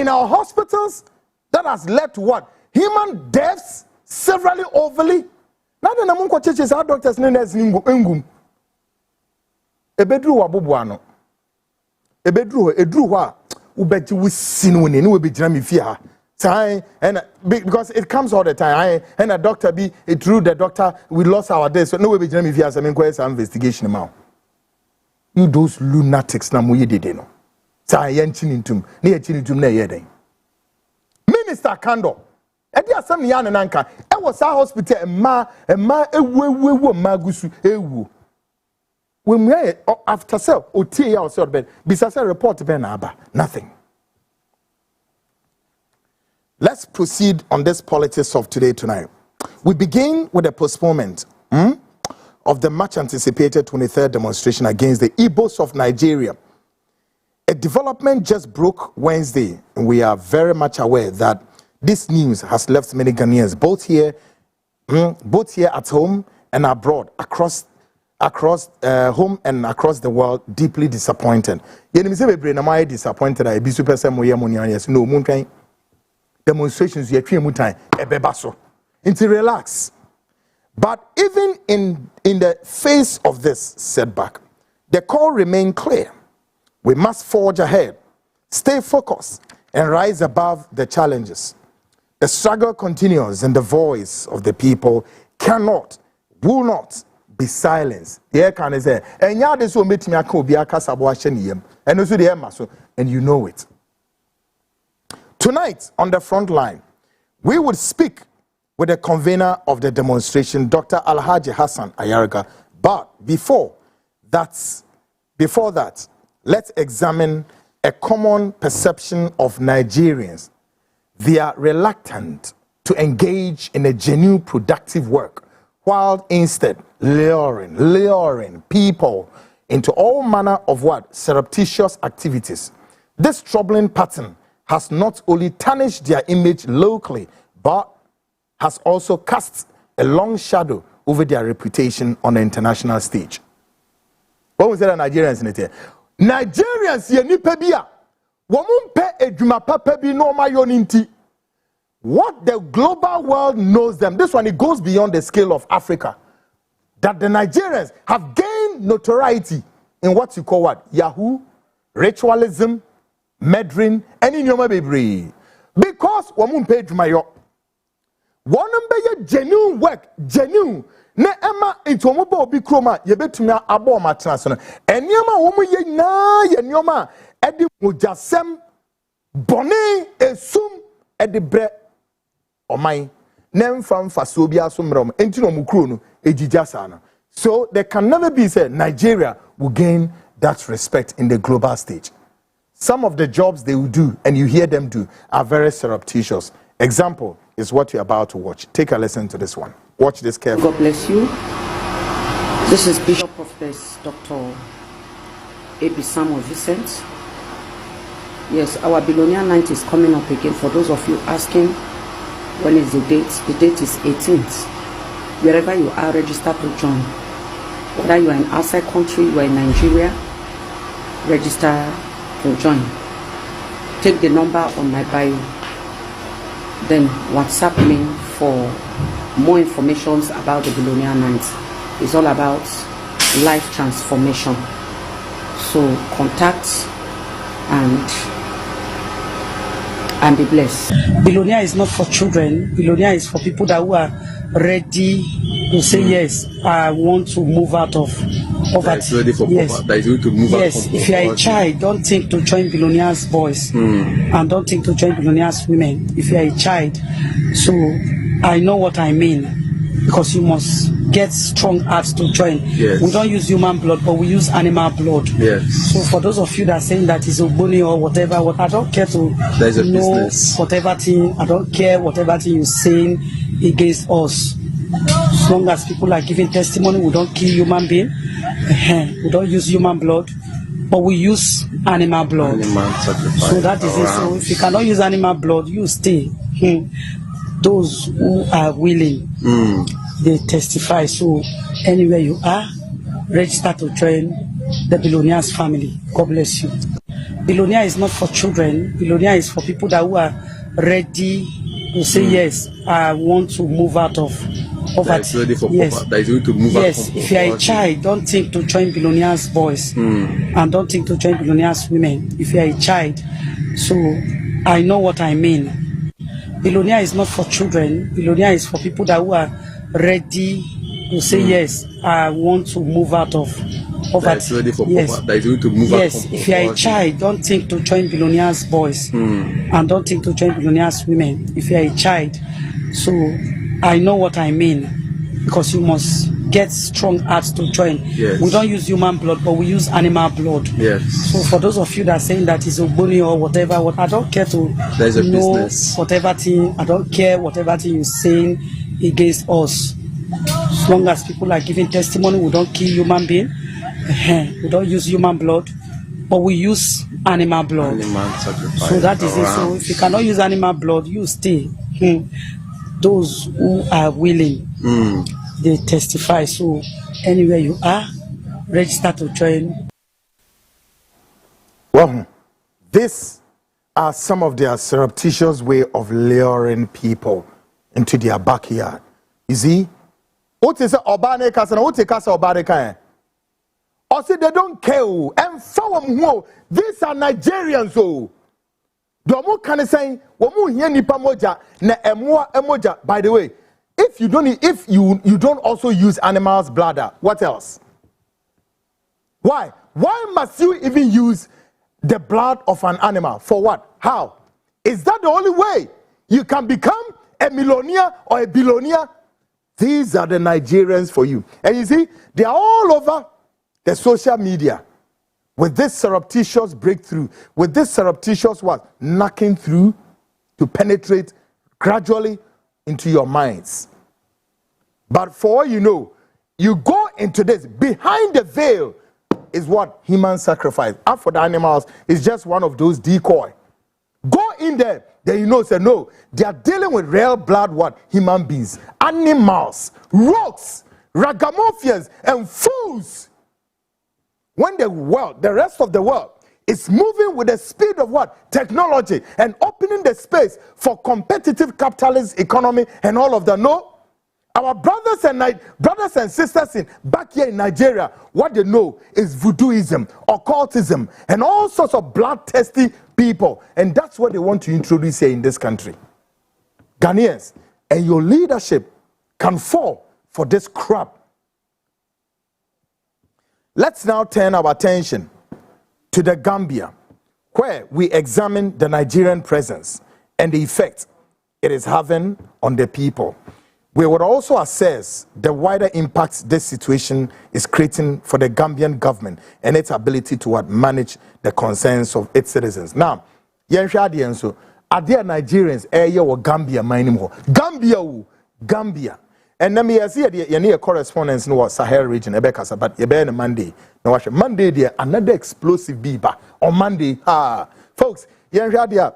our hospitals, that has led to what? Human deaths, severally overly. Now the namunko churches our doctors nurses ngum. Ebedru wabubuano. Edru wa ubeji wisinuni ni webi jami fiha. And because it comes all the time, and a doctor it through the doctor we lost our days, so no way be if you have some investigation amount. You those lunatics na muye did no. Say chinitum, near chinitum na yeden. Minister Kando, and there some yan and anka. I was our hospital and ma magusu ewu. When we after self or tea ourselves bed, besides a report benaba, nothing. Let's proceed on this politics of today tonight. We begin with a postponement of the much anticipated 23rd demonstration against the Igbos of Nigeria. A development just broke Wednesday, and we are very much aware that this news has left many Ghanaians, both here at home and abroad, across home and across the world, deeply disappointed. Disappointed. I be super no demonstrations time into relax. But even in the face of this setback, the call remained clear. We must forge ahead, stay focused, and rise above the challenges. The struggle continues, and the voice of the people cannot, will not be silenced. And you know it. Tonight, on the front line, we will speak with the convener of the demonstration, Dr. Alhaji Hassan Ayariga. But before that, let's examine a common perception of Nigerians. They are reluctant to engage in a genuine productive work, while instead luring people into all manner of surreptitious activities. This troubling pattern has not only tarnished their image locally, but has also cast a long shadow over their reputation on the international stage. What was that Nigerians in it here? Nigerians ye pebia. Wamumpe ejuma papebi no mayoninti. What the global world knows them, this one it goes beyond the scale of Africa. That the Nigerians have gained notoriety in what you call Yahoo, ritualism, Medrin, and in your baby. Because woman paid my yo. One number genuine work, genuine. Ne Emma into mobile be chroma, ye bet to me abo matnason. And yama woman ye na ye nyoma, edi mujasem, bonne, esum, edi bre, o my, nem fam fasobia sumrom, entino mukrono, ejijasana. So there can never be said Nigeria will gain that respect in the global stage. Some of the jobs they will do, and you hear them do, are very surreptitious. Example is what you're about to watch. Take a listen to this one. Watch this carefully. God bless you. This is Bishop Prophetess Dr. A.B. Samuel Vincent. Yes, our Billionaire Night is coming up again. For those of you asking, when is the date is 18th. Wherever you are, register to join. Whether you are in outside country, you are in Nigeria, register to join. Take the number on my bio, then WhatsApp me for more information about the Billionaire Night. It's all about life transformation. So contact and be blessed. Billionaire is not for children. Billionaire is for people that who are ready to say yes, I want to move out of poverty. That is ready for poverty. That is going to move out of poverty. If you are a child, don't think to join billionaires' boys and don't think to join billionaires' women. If you are a child, so I know what I mean. Because you must get strong hearts to join. Yes. We don't use human blood, but we use animal blood. Yes. So for those of you that are saying that it's Ogboni or whatever, I don't care to know business. Whatever thing. I don't care whatever thing you're saying against us. As long as people are giving testimony, we don't kill human being. We don't use human blood, but we use animal blood. Animal sacrifice. So that is it. So if you cannot use animal blood, you stay. Those who are willing, they testify. So anywhere you are, register to join the billionaires family. God bless you. Billionaire is not for children. Billionaire is for people that who are ready to say yes, I want to move out of poverty. That is ready for poverty. That is going to move out of poverty. If you are a child, don't think to join billionaires' boys and don't think to join billionaires' women. If you are a child, so I know what I mean. Billionaire is not for children. Billionaire is for people that who are ready to say yes, I want to move out of poverty. That is ready for poverty. That is going to move out of poverty. If you are a child, don't think to join billionaires' boys and don't think to join billionaires' women. If you are a child, so I know what I mean. Because you must get strong hearts to join. Yes. We don't use human blood, but we use animal blood. Yes. So for those of you that are saying that it's Ogboni or whatever, I don't care to know whatever thing. I don't care whatever thing you're saying against us. As long as people are giving testimony, we don't kill human being. We don't use human blood, but we use animal blood. Animal sacrifice. So that is it. So if you cannot use animal blood, you stay. Those who are willing, they testify. So anywhere you are, register to join. Well, these are some of their surreptitious way of luring people into their backyard. You see, what is Obane Casa? What is Casa Obane? Or say they don't care. And for these are Nigerians. Oh, Domo can say, "Womu here nipa moja na emwa emoja." By the way, if you don't also use animals' bladder, what else? Why? Why must you even use the blood of an animal? For what? How? Is that the only way you can become a millionaire or a billionaire? These are the Nigerians for you. And you see, they are all over the social media with this surreptitious breakthrough, with this surreptitious what? Knocking through to penetrate gradually into your minds. But for all you know, you go into this, behind the veil is what? Human sacrifice. And for the animals, it's just one of those decoy. Go in there, then you know, say no, they are dealing with real blood what? Human beings, animals, rocks, ragamuffins, and fools. When the world, the rest of the world, is moving with the speed of what? Technology, and opening the space for competitive capitalist economy and all of that. No, our brothers and sisters back here in Nigeria, what they know is voodooism, occultism, and all sorts of bloodthirsty people. And that's what they want to introduce here in this country. Ghanaians, and your leadership can fall for this crap. Let's now turn our attention to the Gambia, where we examine the Nigerian presence and the effect it is having on the people. We would also assess the wider impacts this situation is creating for the Gambian government and its ability to manage the concerns of its citizens. Now, so are there Nigerians or Gambia mining? Gambia. And then me see a correspondence in Sahel region, Ebeka, but you Monday. Now, Monday, there another explosive beaver on Monday. Folks, Gambia.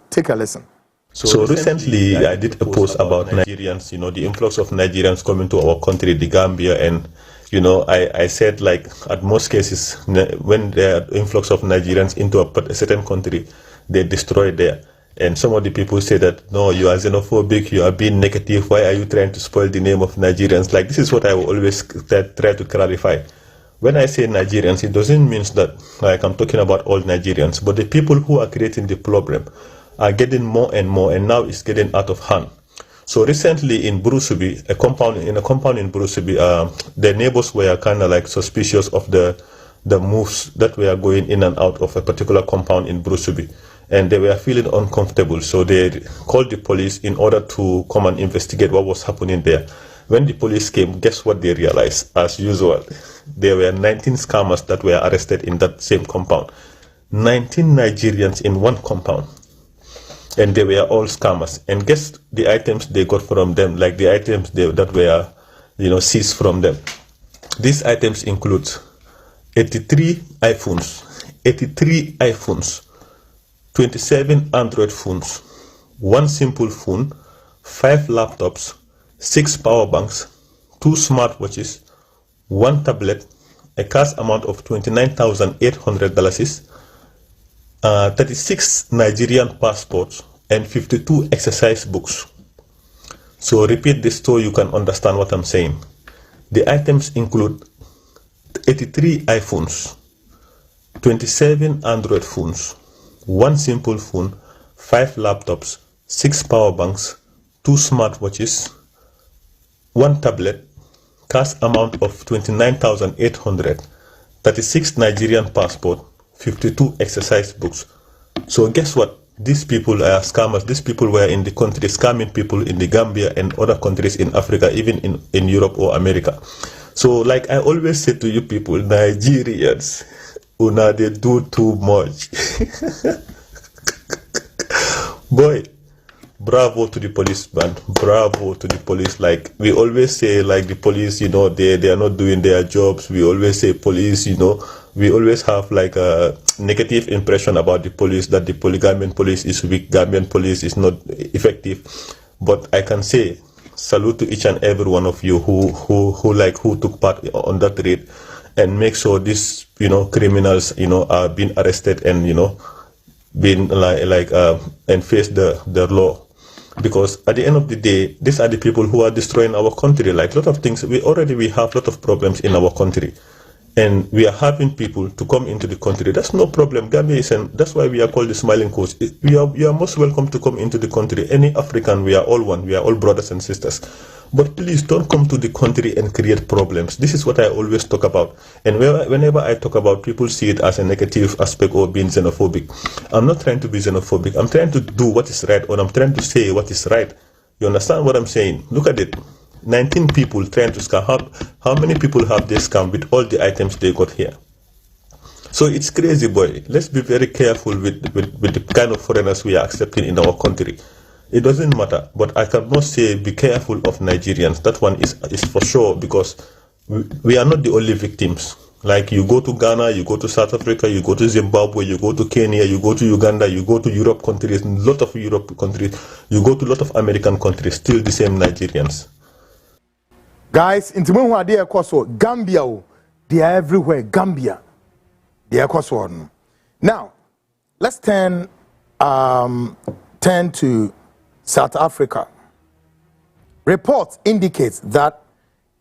Take a listen. So recently, I did a post about Nigerians, the influx of Nigerians coming to our country, the Gambia, and, I said, like, at most cases, when there are influx of Nigerians into a certain country, they destroy there. And some of the people say that, no, you are xenophobic, you are being negative, why are you trying to spoil the name of Nigerians? Like, this is what I will always try to clarify. When I say Nigerians, it doesn't mean that like I'm talking about all Nigerians, but the people who are creating the problem are getting more and more, and now it's getting out of hand. So recently in Burusubi, a compound in Burusubi, the neighbors were kind of like suspicious of the moves that were going in and out of a particular compound in Burusubi, and they were feeling uncomfortable. So they called the police in order to come and investigate what was happening there. When the police came, guess what they realized? As usual, there were 19 scammers that were arrested in that same compound. 19 Nigerians in one compound. And they were all scammers. And guess the items they got from them, like the items that were, seized from them. These items include 83 iPhones, 27 Android phones, 1 simple phone, 5 laptops, 6 power banks, 2 smartwatches, 1 tablet, a cash amount of $29,800, 36 Nigerian passports, and 52 exercise books. So repeat this so you can understand what I'm saying. The items include 83 iPhones, 27 Android phones, 1 simple phone, 5 laptops, 6 power banks, 2 smartwatches, 1 tablet, cash amount of $29,800, 36 Nigerian passport, 52 exercise books. So guess what? These people are scammers. These people were in the country scamming people in the Gambia and other countries in Africa, even in Europe or America. So like I always say to you people, Nigerians, una they do too much. Boy, bravo to the police, man. Bravo to the police. Like we always say, like the police, they are not doing their jobs. We always say police, we always have like a negative impression about the police, that the Gambian police is weak, Gambian police is not effective. But I can say salute to each and every one of you who took part on that raid, and make sure these criminals are being arrested and being and face the law. Because at the end of the day, these are the people who are destroying our country. Like a lot of things, we have a lot of problems in our country, and we are having people to come into the country. That's no problem. Gambia is, and that's why we are called the Smiling Coast. You are most welcome to come into the country. Any African, we are all one. We are all brothers and sisters. But please don't come to the country and create problems. This is what I always talk about. And whenever I talk about, people see it as a negative aspect or being xenophobic. I'm not trying to be xenophobic. I'm trying to do what is right, or I'm trying to say what is right. You understand what I'm saying? Look at it. 19 people trying to scam. How many people have they scammed with all the items they got here? So it's crazy, boy. Let's be very careful with the kind of foreigners we are accepting in our country. It doesn't matter, but I cannot say be careful of Nigerians. That one is for sure, because we are not the only victims. Like you go to Ghana, you go to South Africa, you go to Zimbabwe, you go to Kenya, you go to Uganda, you go to Europe countries, a lot of Europe countries, you go to a lot of American countries, still the same Nigerians. Guys, in Gambia, they are everywhere. Gambia, they are one. Now, let's turn to South Africa. Reports indicate that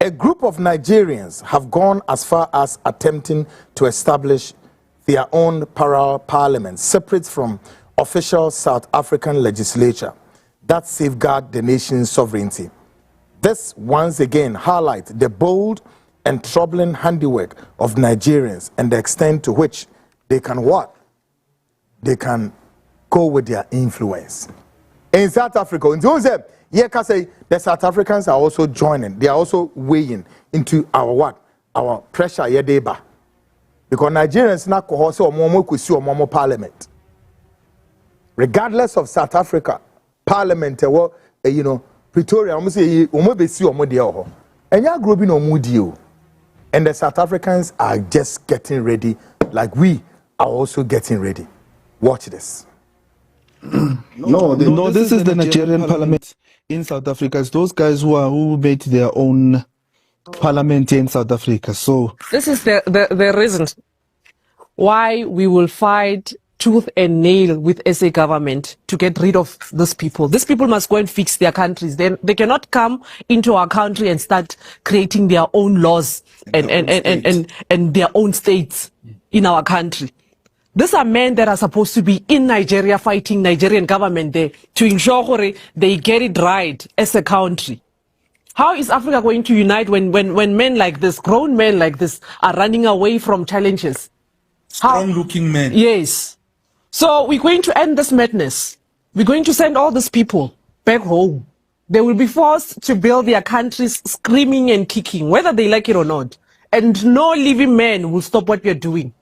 a group of Nigerians have gone as far as attempting to establish their own parallel parliament, separate from official South African legislature, that safeguard the nation's sovereignty. This once again highlights the bold and troubling handiwork of Nigerians and the extent to which they can what? They can go with their influence. In South Africa, the South Africans are also joining. They are also weighing into our what? Our pressure yedeba. Because Nigerians na kohose omomo kusi omomo parliament. Regardless of South Africa, parliament Pretoria omo say omo besi omo de ho. Enya grobi no omo di. And the South Africans are just getting ready, like we are also getting ready. Watch this. No, this is the Nigerian parliament in South Africa. It's those guys who made their own parliament in South Africa. So this is the reason why we will fight tooth and nail with SA government to get rid of these people. These people must go and fix their countries. Then they cannot come into our country and start creating their own laws and their own states in our country. These are men that are supposed to be in Nigeria fighting Nigerian government there to ensure they get it right as a country. How is Africa going to unite when men like this, grown men like this, are running away from challenges? Strong-looking men. Yes. So we're going to end this madness. We're going to send all these people back home. They will be forced to build their countries screaming and kicking, whether they like it or not. And no living man will stop what we are doing.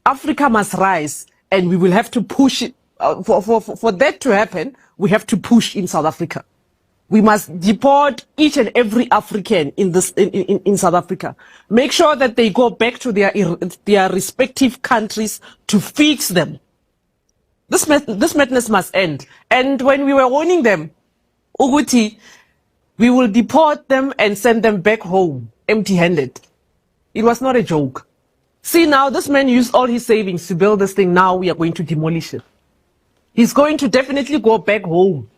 Africa must rise, and we will have to push it. For that to happen, we have to push in South Africa. We must deport each and every African in South Africa. Make sure that they go back to their respective countries to fix them. This madness must end. And when we were warning them, Uguti, we will deport them and send them back home empty-handed. It was not a joke. See, now this man used all his savings to build this thing. Now we are going to demolish it. He's going to definitely go back home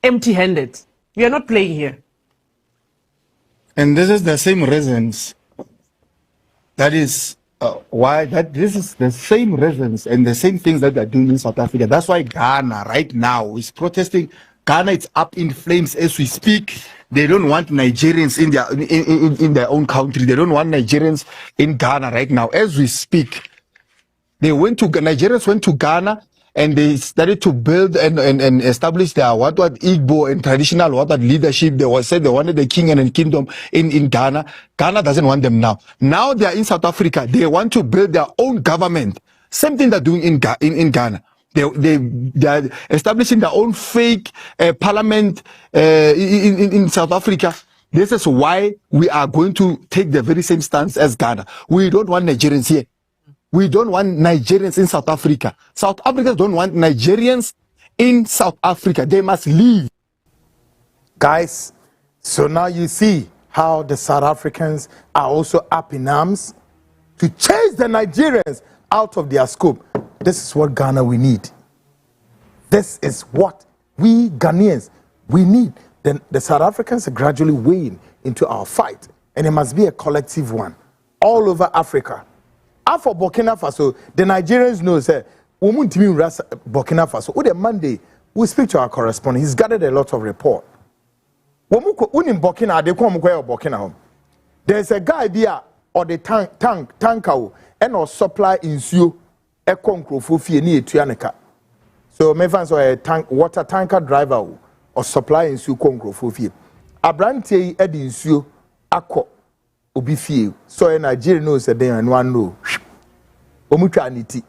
empty-handed. We are not playing here. And this is the same reasons. That is why this is the same reasons and the same things that they're doing in South Africa. That's why Ghana right now is protesting. Ghana is up in flames as we speak. They don't want Nigerians in their own country. They don't want Nigerians in Ghana right now as we speak. Nigerians went to Ghana and they started to build and establish their what Igbo and traditional leadership. They said they wanted the king and the kingdom in Ghana. Ghana doesn't want them now. Now they are in South Africa. They want to build their own government. Same thing they're doing in Ghana. They are establishing their own fake parliament in South Africa. This is why we are going to take the very same stance as Ghana. We don't want Nigerians here. We don't want Nigerians in South Africa. South Africans don't want Nigerians in South Africa. They must leave. Guys, so now you see how the South Africans are also up in arms to chase the Nigerians out of their scope. This is what Ghana we need. This is what we Ghanaians, we need. Then the South Africans are gradually weighing into our fight. And it must be a collective one. All over Africa. For Burkina Faso, the Nigerians know, say, Burkina Faso. On Monday, we speak to our correspondent. He's gathered a lot of report. Burkina, there's a guy there or the tanker and or supply in Sio, a concrofofie near Tuaneka. So, my fans are a water tanker driver or supply in Sio concrofofie. Abrante Edi Sio, Ako. Obi fie so Nigeria knows that they and one know omutwa aniti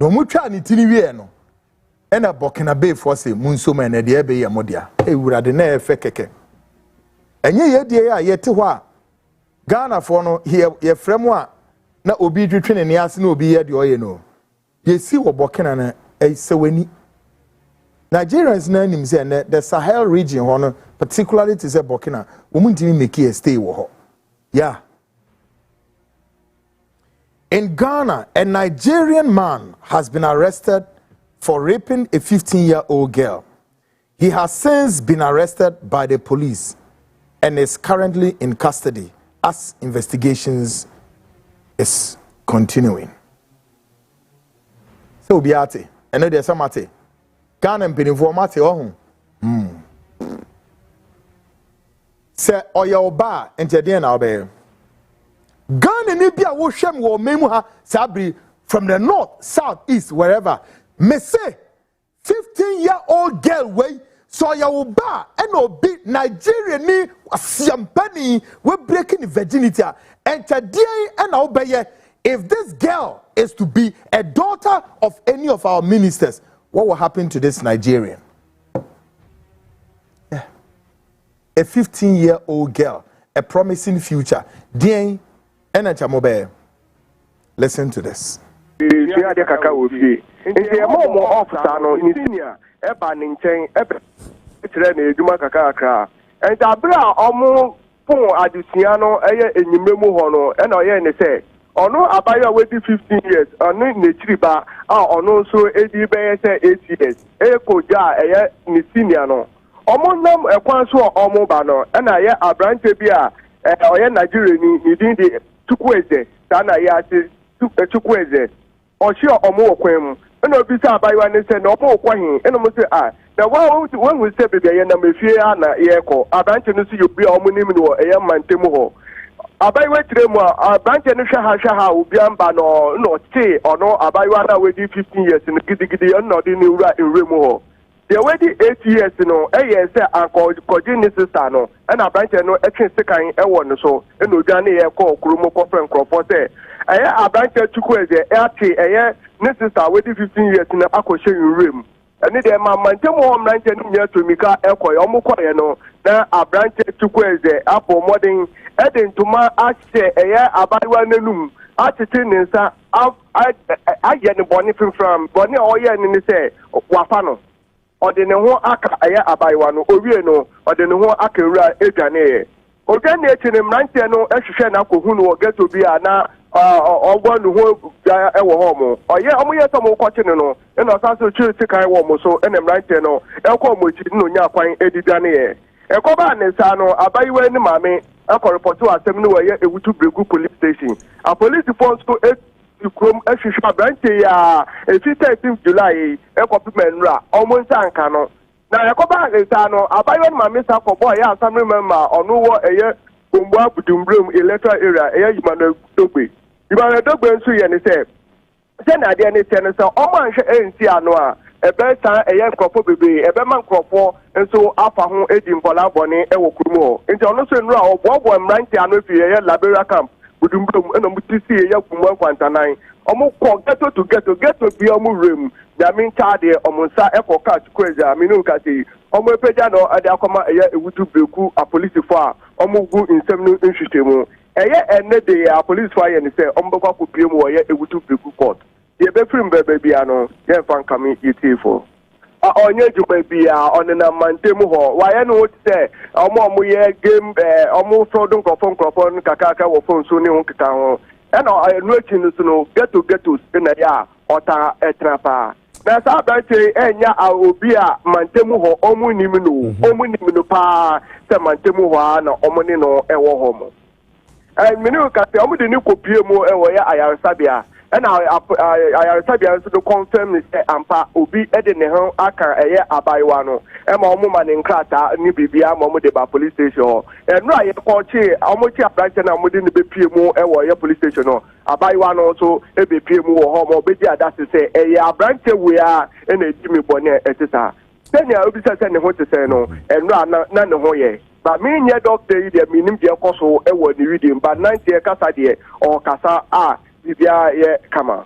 no omutwa aniti ni wie no e na Burkina Bay for say munso man na de ebe ye modia e wurade na efe keke enye ye die ya yete ho a Ghana for no ye frem a na obi twetwe ne ase na obi ye de oye no ye si wo Burkina na e sewani Nigerians na nim say na the Sahel region ho no particularly to say Burkina wo muntimi make a stay wo ho. Yeah. In Ghana, a Nigerian man has been arrested for raping a 15-year-old girl. He has since been arrested by the police and is currently in custody as investigations is continuing. So, Biate, I know there's some mate. Ghana and Beninfo mate, oh. Say oya ba entede na obey Ghana ni bia wo hwem wo memu ha sabri from the north south east wherever me say 15-year-old girl way so oya ba and obi Nigeria ni asiampani we breaking virginity entede and obey. If this girl is to be a daughter of any of our ministers, what will happen to this Nigerian? A 15-year-old girl, a promising future. Listen to this. ono abaya we 15 years ono nechiri ba ono so edi be say 8 years ko ja ni senior no omo nam ekwan so omo ba no na ye abrante bi a oye Nigeria ni din de Chukwueze na ye ati Chukwueze o shi omo okwan mu na obi say abayiwa ne say na omo okwahin na mo say na when we say bebe ye na mefie na ye ko abrante no so yobi omo nim no eye mantemu ho abayiwa tiremu abrante no hwa obi amba no ti ono abayiwa na we di 15 years no gidigidi no di ni ura enremu ho the way the 8 years no say anko kojini sister no and abrante no etwe sekan ewo no so na odwane ye ko okrumo ko fen krofo say abrante Chukwueze ati ne sister we di 15 years na akoshe enremu and the mantemu ho mrante no nya to mika ekoye omukoye no na abrante Chukwueze apo modern edentuma ache abayiwa nenum atete nensa aye ne boni fimfram boni oye ni say wafa no ode ne ho aka abayiwa no owie no ode ne ho aka ewura edwane odwane echi ne mrante no ehwehwe na kohu no geto bi na ogwo no ho ewo ho mo oye omoye to mo kwache no na osaso chiri kan wo mo so ene mrante no ekwo mo chi no nya kwan edidwane ye ekoba ne sa no abayiwa ni mame akọ report to asem no weye ewutu bregu police station a police force to krom ehwehwe abrante ya 13 July ekopmenra almost anka no na yakoba nta no abayo ma mesa for boy ya asam remember onu wo eye bombo abudumbrem electoral area eye yimana dogbe nso ye ne se na de ne se ne so o man hwe ensi ano a ebe san eye nkrofo bebe ebe man nkrofo nso afa ho edi mpola bone ewo kurumo nti ono so nru a obobo mranti ano fi eye Liberia camp budumbrem eno mutisi eye kumu kwantanan omo ko ghetto bi omo rem ya min tade omo nsa eko ka Chukwueze aminu ka sei omo epeja no ade akoma eye ewutu breku a police fo a omo gu nsem no nhwehwemu eye enne de a police fo aye ne se omo bekwa ko pie mu eye ewutu breku court ye be film bebe bia no ye fan kami yitifo onye jukwe bia onena mantemu ho waye no se omo ye game omo frodun krofo nkaka wo phone so ne ho keka ho ena enu echi no ghetto na ya ota etrapa na sa abante enya obi a mantemu ho omu nimno pa se mantemu ho na omo ni no ewo ho mo minu ka se omu de ni kopie mu ewo ya ayarsabia ena ayarsabia so do confirm ni se ampa obi ede ne ho aka eye abayiwa no ema omu ma ne nkrata ni bibia ma omu de ba police station enu aye ko chi omu chi abranche na omu de ne bepie mu ewo ye police station no abayiwa no so ebepie mu wo ho ma obeji adase se eye abranche we a ena ejimi bone etisa senya obi se ne ho tese no enu na ne ho ye ba mi nye doctor yi de minim je koso ewo ni reading ba 90 kasa de o kasa bibia ye kama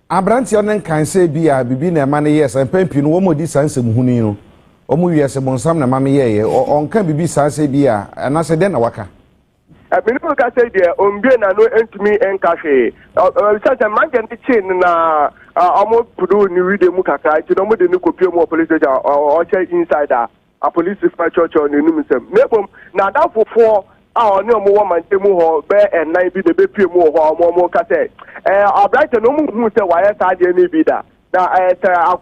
abranti onen kan se bia bibi na ema ne yes empempi no wo modi sanse muhuni no o mu wiese bonsam na mame ye onka bibi sanse bia na se de na waka minu ka se de ombie na no entumi enkahwe sase manje ne chin na omo pudu ni reading mu kakra ti no mo de ni kopie mu police station o che insider a police church on enum sem nebom na da fofo oni omo wo mantemu ho be enan bi de be pie mu ho omo ka se abrite no mu hu se wa ye sa de ni bi da na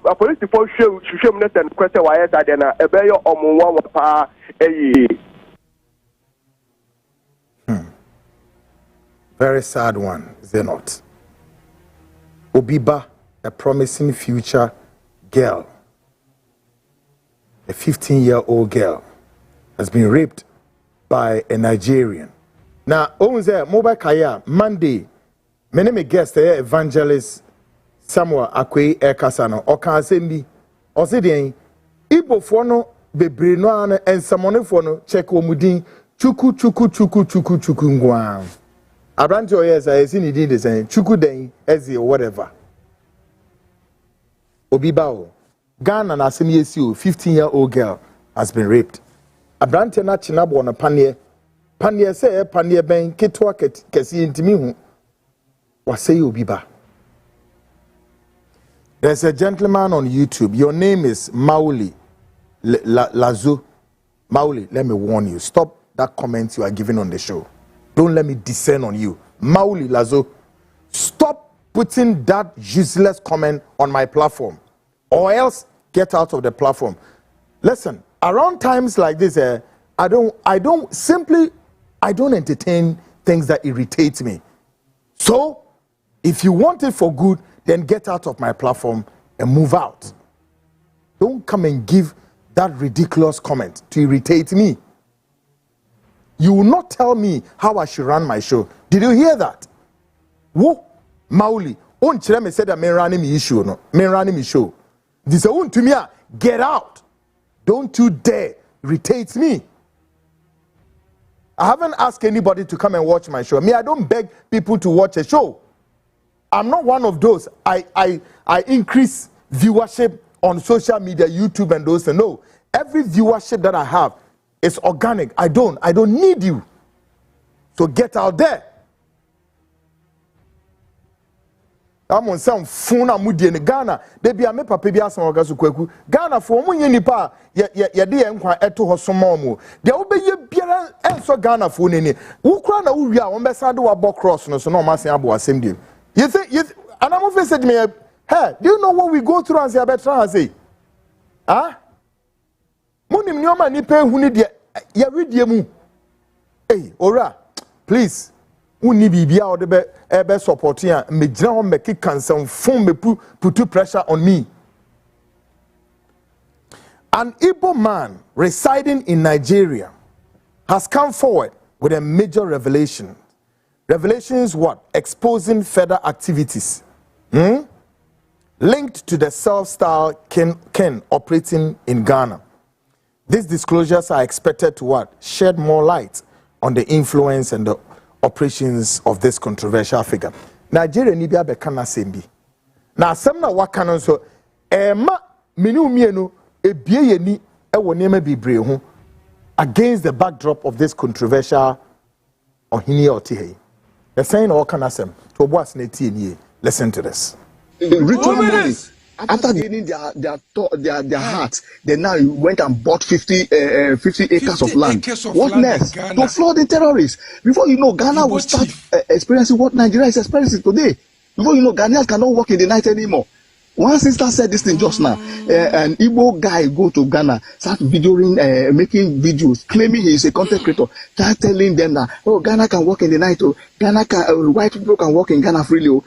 a police for hwehwem ne sen kwese wa ye sa de na ebe yo omo wa pa eyi. Very sad one, is it not? Obiba, a promising future girl, a 15-year-old girl, has been raped by a Nigerian. Now, Onze mobile kaya Monday, my name is guest evangelist Samuel Akwe Ekasano. Okan sembi, osidi Igbo fono bebre no an ensamone fono check omudin chuku ngwa. Abranti oyes I see need the same chuku den ezi whatever. Obibao Ghana na asem yesi o 15-year-old girl has been raped. Abranti na chinabo na panie say panie ben ketwa kesi ntimi hu wasay obiba. There's a gentleman on YouTube. Your name is Mauli Lazo. Mauli, let me warn you. Stop that comment you are giving on the show. Don't let me descend on you. Mauli Lazo. Stop putting that useless comment on my platform, or else get out of the platform. Listen, around times like this, I don't entertain things that irritate me. So, if you want it for good, then get out of my platform and move out. Don't come and give that ridiculous comment to irritate me. You will not tell me how I should run my show. Did you hear that? Wo Mauli, on me said that me running me issue no, me running me show. This one to me, get out. Don't you dare irritate me. I haven't asked anybody to come and watch my show. Me, I don't beg people to watch a show. I'm not one of those. I increase viewership on social media, YouTube and those. No, every viewership that I have is organic. I don't need you. So get out there. I'm on some phone. I'm with in Ghana. They be a me papa be asan ogasu kwaku. Ghana for munye nipa ye de enkwa eto hosomo. They will be ye biara enso Ghana for nini. Ukra na uria won be sade wa bo cross no so no ma sen abo asem dem. You think and I'm over said me, hey, do you know what we go through as a better say? Ah? Munim nyoma nipa huni de ye redie mu. Hey, ora, please. Uni bibia or the ebe supporting me jina me ki cancel phone me put pressure on me. An Igbo man residing in Nigeria has come forward with a major revelation. Revelations what? Exposing further activities linked to the self-styled Ken operating in Ghana. These disclosures are expected to what? Shed more light on the influence and the operations of this controversial figure. Nigeria ni bia be kana sembi. Na asem na waka no so ma menu mienu ebie yeni e wo niam bibre ho against the backdrop of this controversial ohini otihei. The saying all kana sem to boas na tie nie. Listen to this. Ritual money. After gaining their hearts, they now went and bought 50 acres of land. What next? To flood the terrorists. Before you know, Ghana will start experiencing what Nigeria is experiencing today. Before you know, Ghanaians cannot walk in the night anymore. One sister said this thing just now. An Igbo guy go to Ghana, start videoing, making videos, claiming he is a content creator, start telling them that, oh, Ghana can walk in the night, oh, Ghana can, white people can walk in Ghana freely, oh.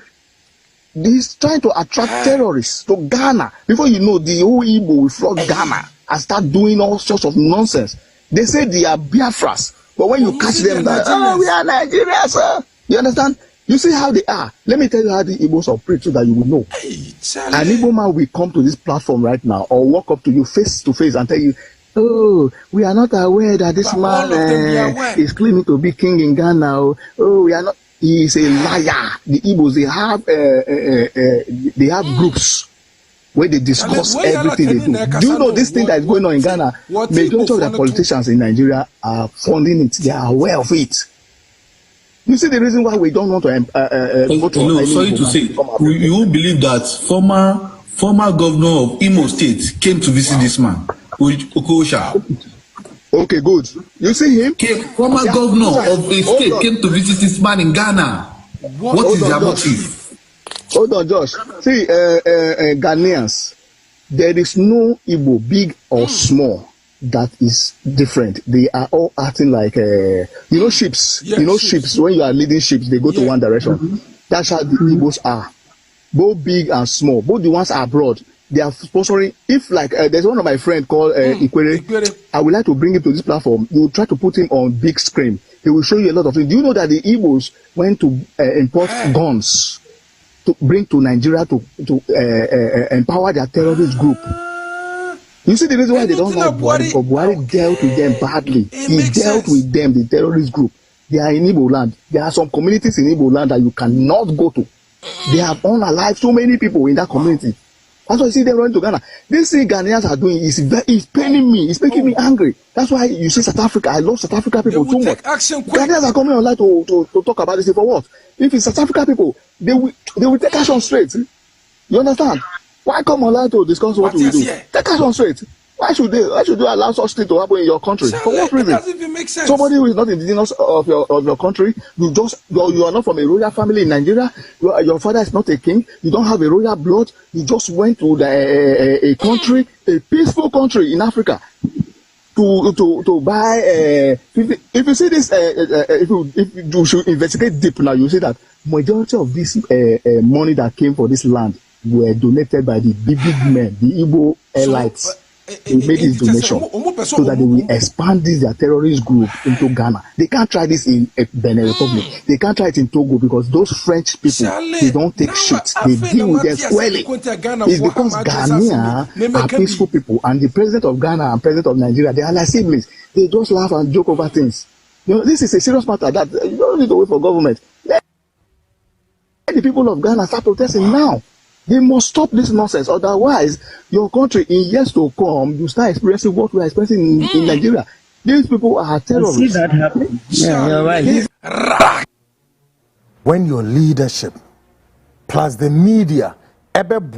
He's trying to attract terrorists to Ghana. Before you know, the whole Igbo will flood Ghana and start doing all sorts of nonsense. They say they are Biafras, but when you catch them, that, oh, we are Nigerians, sir. You understand? You see how they are. Let me tell you how the Igbos operate so that you will know. An Igbo man will come to this platform right now or walk up to you face to face and tell you, oh, we are not aware that this man is claiming to be king in Ghana. Oh, we are not. He is a liar. The Igbos, they have groups where they discuss everything they do. Do you know this thing that is going on in Ghana? Majority of the politicians in Nigeria are funding it. They are aware of it. You see the reason why we don't want to vote for any sorry to say, you won't believe that former governor of Imo State came to visit this man, Okosha. Okay, good. You see him? Former governor of the state came to visit this man in Ghana. What is their motive? Hold on, Josh. See, Ghanaians, there is no Igbo, big or small, that is different. They are all acting like, ships. Yes, ships. When you are leading ships, they go to one direction. That's how the Igbos are. Both big and small. Both the ones abroad. They are sponsoring. If there's one of my friends called Ikwere, I would like to bring him to this platform. You will try to put him on big screen. He will show you a lot of things. Do you know that the Igbos went to import guns to bring to Nigeria to empower their terrorist group? You see the reason why they don't like Buhari, because Buhari dealt with them badly. He dealt with them, the terrorist group. They are in Igbo land. There are some communities in Igbo land that you cannot go to. They have unalived so many people in that community. That's why you see them running to Ghana. This thing Ghanaians are doing is paining me. It's making me angry. That's why you see South Africa. I love South Africa people too much. Ghanaians are coming online to talk about this for what? If it's South Africa people, they will take action straight. You understand? Why come online to discuss what we do? Take action straight. Why should they allow such thing to happen in your country? For what reason? It doesn't even make sense. Somebody who is not indigenous of your country, you are not from a royal family in Nigeria. Your father is not a king. You don't have a royal blood. You just went to a country, a peaceful country in Africa, to buy. If you see this, if you should investigate deep now, you see that majority of this money that came for this land were donated by the big men, the Igbo elites. They made this donation so that they will expand their terrorist group into Ghana. They can't try this in Benin Republic. They can't try it in Togo because those French people, they don't take shit. They deal with them squarely. It's because Ghanaians are peaceful people, and the president of Ghana and president of Nigeria, they are like siblings. They just laugh and joke over things. You know, this is a serious matter that you don't need to wait for government. Let the people of Ghana start protesting now. They must stop this nonsense. Otherwise, your country, in years to come, you start experiencing what we are experiencing in Nigeria. These people are terrorists. See that happen? Yeah, you're right. When your leadership plus the media, eradicate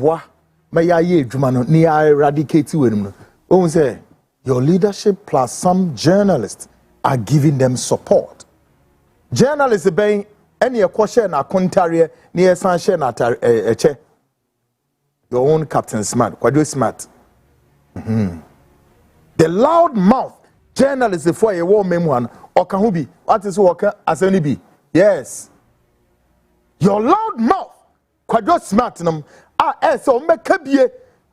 your leadership plus some journalists are giving them support. Journalists are being any question na contrary near sunshine at a your own Captain Smart, Quadro Smart. The loud mouth journalist for a war memoir or Kahubi, what is worker as any be? Yes. Your loud mouth, Quadro Smart, so make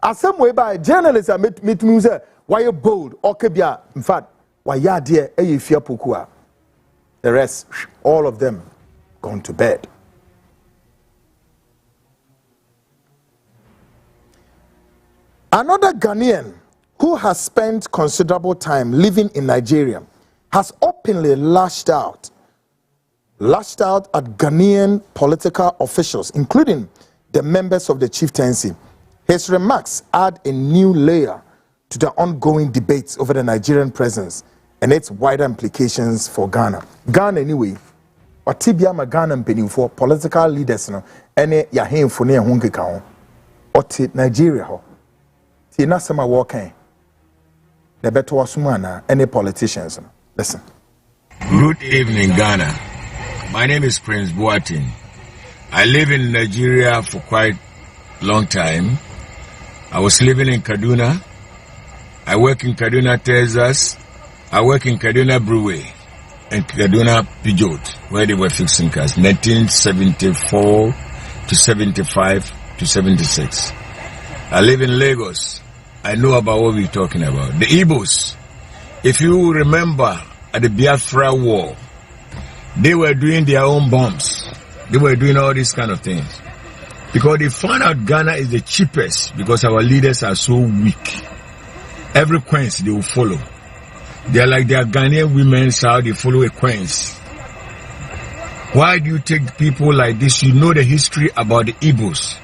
as some way by journalists are meet music, why you bold or Kabia, in fact, why ya dear, a fear pukua. The rest, all of them, gone to bed. Another Ghanaian who has spent considerable time living in Nigeria has openly lashed out at Ghanaian political officials, including the members of the chieftaincy. His remarks add a new layer to the ongoing debates over the Nigerian presence and its wider implications for Ghana. Ghana, anyway, Watibia ma Ghana penny for political leaders, no, any yahin for near Hunkeka, or Nigeria. Tina Sama walking. The better was any politicians. Listen. Good evening, Ghana. My name is Prince Boatin. I live in Nigeria for quite a long time. I was living in Kaduna. I work in Kaduna, Texas. I work in Kaduna Brewery and Kaduna Peugeot, where they were fixing cars, 1974 to 75 to 76. I live in Lagos. I know about what we're talking about. The Igbos, if you remember at the Biafra War, they were doing their own bombs. They were doing all these kind of things. Because they found out Ghana is the cheapest because our leaders are so weak. Every quench they will follow. They are like their Ghanaian women, how they follow a quench. Why do you take people like this? You know the history about the Igbos.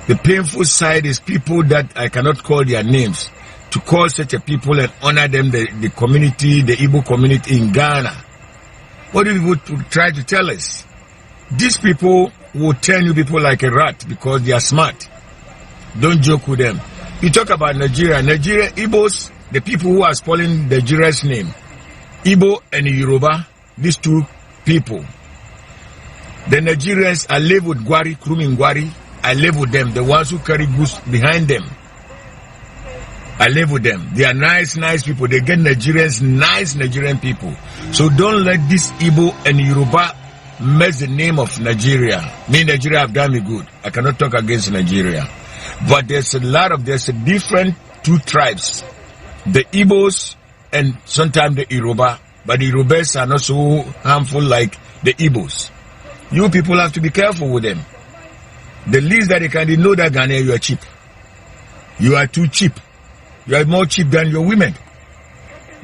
The painful side is people that I cannot call their names. To call such a people and honor them, the community, the Igbo community in Ghana. What do you try to tell us? These people will turn you people like a rat because they are smart. Don't joke with them. You talk about Nigeria. Nigeria, Igbos, the people who are spoiling Nigeria's name. Igbo and Yoruba, these two people. The Nigerians, I live with Gwari, Krumi Gwari. I live with them, the ones who carry goods behind them. I live with them. They are nice people. They get Nigerians, nice Nigerian people. So don't let this Igbo and Yoruba mess the name of Nigeria. Me, Nigeria have done me good. I cannot talk against Nigeria. But there's a different two tribes. The Igbos and sometimes the Yoruba. But the Yorubas are not so harmful like the Igbos. You people have to be careful with them. The least that they can know that Ghana, you are cheap. You are too cheap. You are more cheap than your women.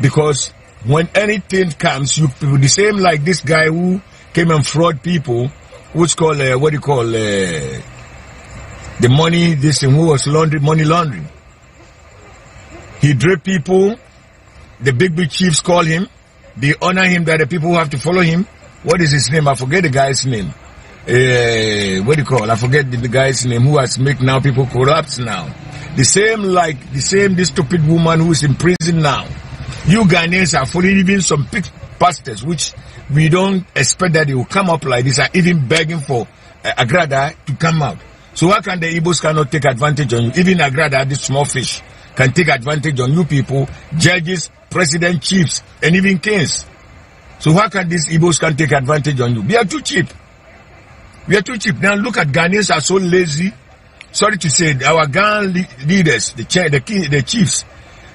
Because when anything comes, you people, the same like this guy who came and fraud people, who's called, the money, this thing, who was money laundering. He draped people, the big chiefs call him, they honor him that the people who have to follow him. What is his name? I forget the guy's name. I forget the guy's name who has made now people corrupt now. The same this stupid woman who is in prison now. You Ghanaians are following even some pastors, which we don't expect that they will come up like this, are even begging for Agrada to come out. So why can the Igbos cannot take advantage on you? Even Agrada, this small fish, can take advantage on you people, judges, president, chiefs, and even kings. So why can these Igbos can take advantage on you? We are too cheap. We are too cheap. Now look at Ghanaians are so lazy. Sorry to say, our Ghan leaders, the chiefs,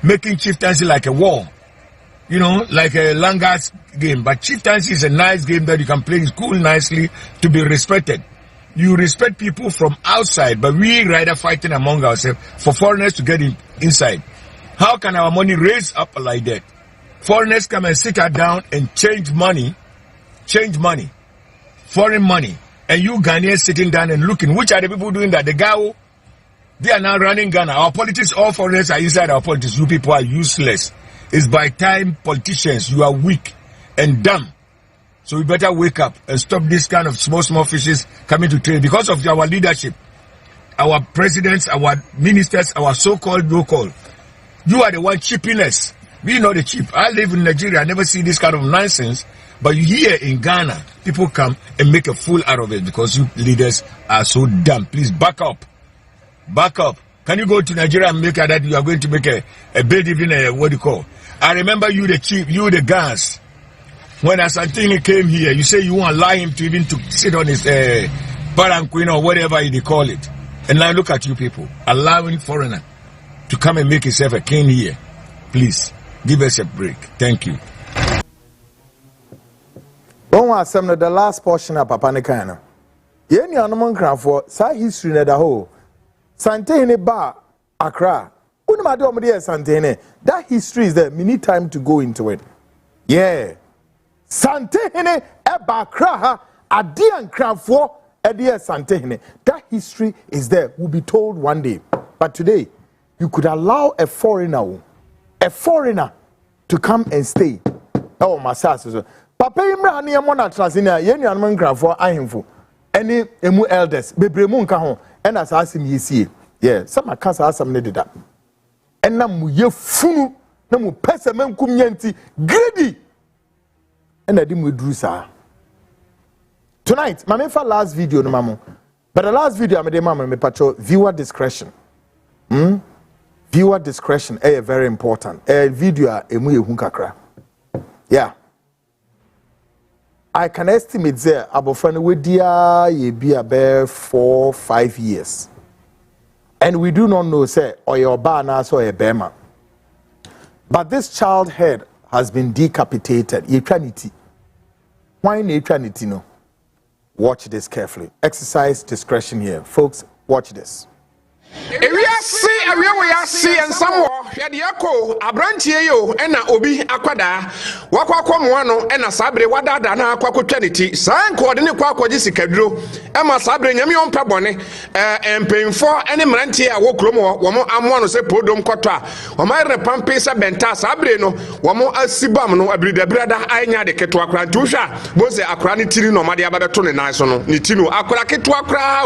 making chieftaincy like a war. You know, like a Langas game. But chieftaincy is a nice game that you can play cool nicely to be respected. You respect people from outside, but we rather fighting among ourselves for foreigners to get inside. How can our money raise up like that? Foreigners come and sit us down and change money, foreign money. And you Ghanaians sitting down and looking, which are the people doing that? The Gao, they are now running Ghana. Our politics, all foreigners are inside our politics. You people are useless. It's by time, politicians, you are weak and dumb. So we better wake up and stop this kind of small fishes coming to trade because of our leadership. Our presidents, our ministers, our so-called local. You are the one cheaping us. We know the cheap. I live in Nigeria. I never see this kind of nonsense. But here in Ghana, people come and make a fool out of it because you leaders are so dumb. Please back up. Back up. Can you go to Nigeria and make that you are going to make a bid, even what do you call? I remember you the chief, you the guys. When Asantini came here, you say you won't allow him to even to sit on his palanquin or whatever they call it. And now look at you people, allowing foreigner to come and make himself a king here. Please, give us a break. Thank you. The last portion of Papa Nekana. Yeni anomon kranfo sa history na da ho. Santene ba Accra. That history is there. We need time to go into it. Yeah. Santene eba Accra adian kranfo ediye Santene. That history is there. We'll be told one day. But today, you could allow a foreigner to come and stay. Oh, my sister. Papa Imra ni amona transina yenu anomon kranfo ahemfo. Any emu elders bebremu nka ho and as asim yesie. Yeah, some akasa asam ne deda. And na mu ye funu na mu pese menkum nyanti greedy. And adi mu dru sa. Tonight, mama fa last video no mamo. But the last video amede mama me patrol viewer discretion. Viewer discretion is very important. Video emu ye hun kakra. Yeah. I can estimate there abofan we dia ye be about 4-5 years. And we do not know say or your bana so a bema. But this child head has been decapitated. Eternity. Why in eternity no? Watch this carefully. Exercise discretion here. Folks, watch this. See and somewhere Yadiako, Abrantie yo, ena obi akwada, wakwa mwano, ena sabre wadada na kwa kuchanity, san coordinate kwa jisi kedro, ema sabre nyami on pabone, empemfo, ene mrantie a wokromo, wamo amwano se podom kotwa, wama repampe sa benta sabre no, wamo asibam no, abrida brada, anya de ketwa kra, tusha, boze akra ni tiri no, madi abada tone na sono, ni tino, akra ketwa kra,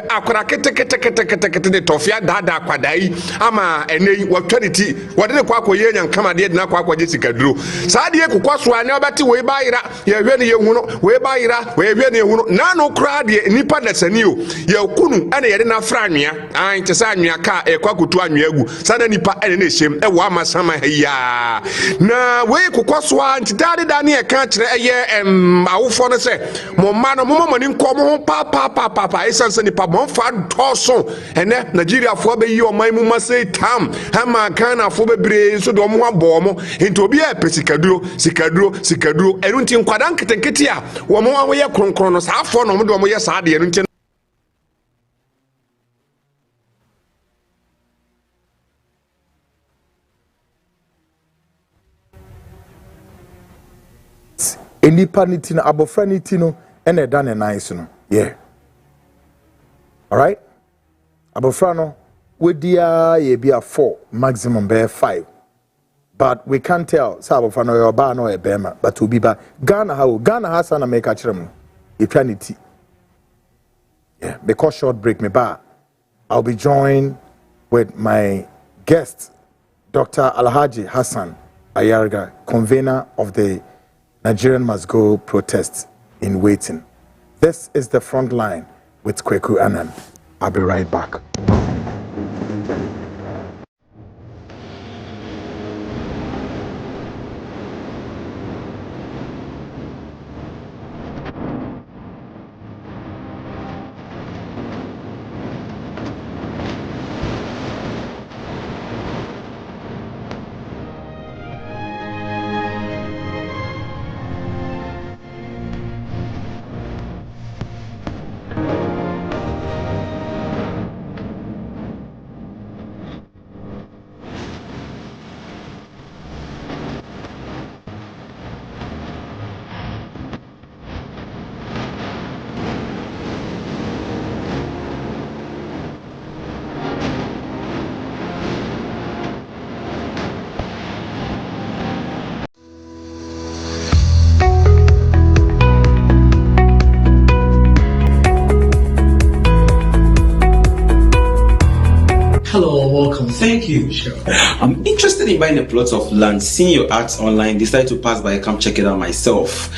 akra kete tofia dada kwa dai, ama ene waternity wadene kwa koye nyankama de na kwa jesi kaduro saade ye kokwaso ane obati we bayira ye hwe ne ye huno we bayira we hwe ne huno na no kra de nipa da sani o ye kunu ane ye de na fra anwea an te sa anwea ka e kwa kotu anwea gu sada nipa ene ne hyem e wa amasama ya na we kokwaso anti dade da ne e ka kire eye awofo no se mo ma no mo mani nko mo ho pa esanse nipa mo fa doso ene Nigeria fo be yi o man mu mase tam hama kana fo bebre so do mo abo mo enti obi a pesikaduro sikaduro enu nti nkwada nketenkete a wo mo wo ye kronkron no sa afo no mo do mo ye sa de enu nti enipanity no abofranity no ene da ne nice no yeah. All right, abofrano we dia ye be a 4 maximum be 5, but we can't tell say abofrano your ba no e bema but to be ba Ghana Hassan Ayariga chirem eternity yeah. Because short break me ba I'll be joined with my guest, Dr. Alhaji Hassan Ayariga, convener of the Nigerian Must Go protests in waiting. This is the Frontline with Kweku Annan. I'll be right back. Hello, welcome. Thank you. Sure. I'm interested in buying a plot of land. Seeing your ads online, decided to pass by and come check it out myself.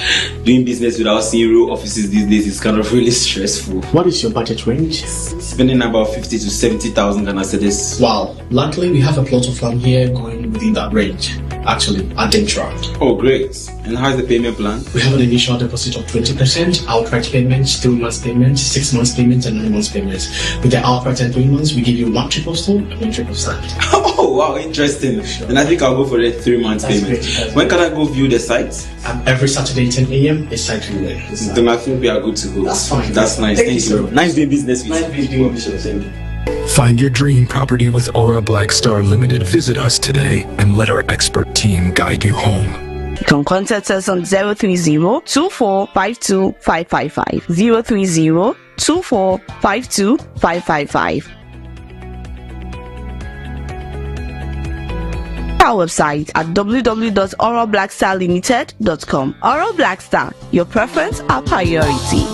Doing business without seeing real offices these days is kind of really stressful. What is your budget range? Spending about 50 to 70,000 Ghana cedis. Wow. Luckily, we have a plot of land here going within that range. Actually, at Dentrand. Oh, great. And how's the payment plan? We have an initial deposit of 20%, outright payments, 3 months payments, 6 months payments, and 9 months payments. With the outright and 3 months, we give you 1 triple stone and 1 triple stand. Oh, wow, interesting. Sure. Then I think I'll go for the 3 months payment. When can I go view the site? Every Saturday, 10 a.m. is site viewing. Then I think we are good to go. That's fine. That's nice. Thank you. So nice doing business with you. Nice doing business with you. Find your dream property with Aura Black Star Limited. Visit us today and let our expert team guide you home. You can contact us on 030-2452-555, 030-2452-555. Our website at www.aurablackstarlimited.com. Aura Black Star, your preference, our priority.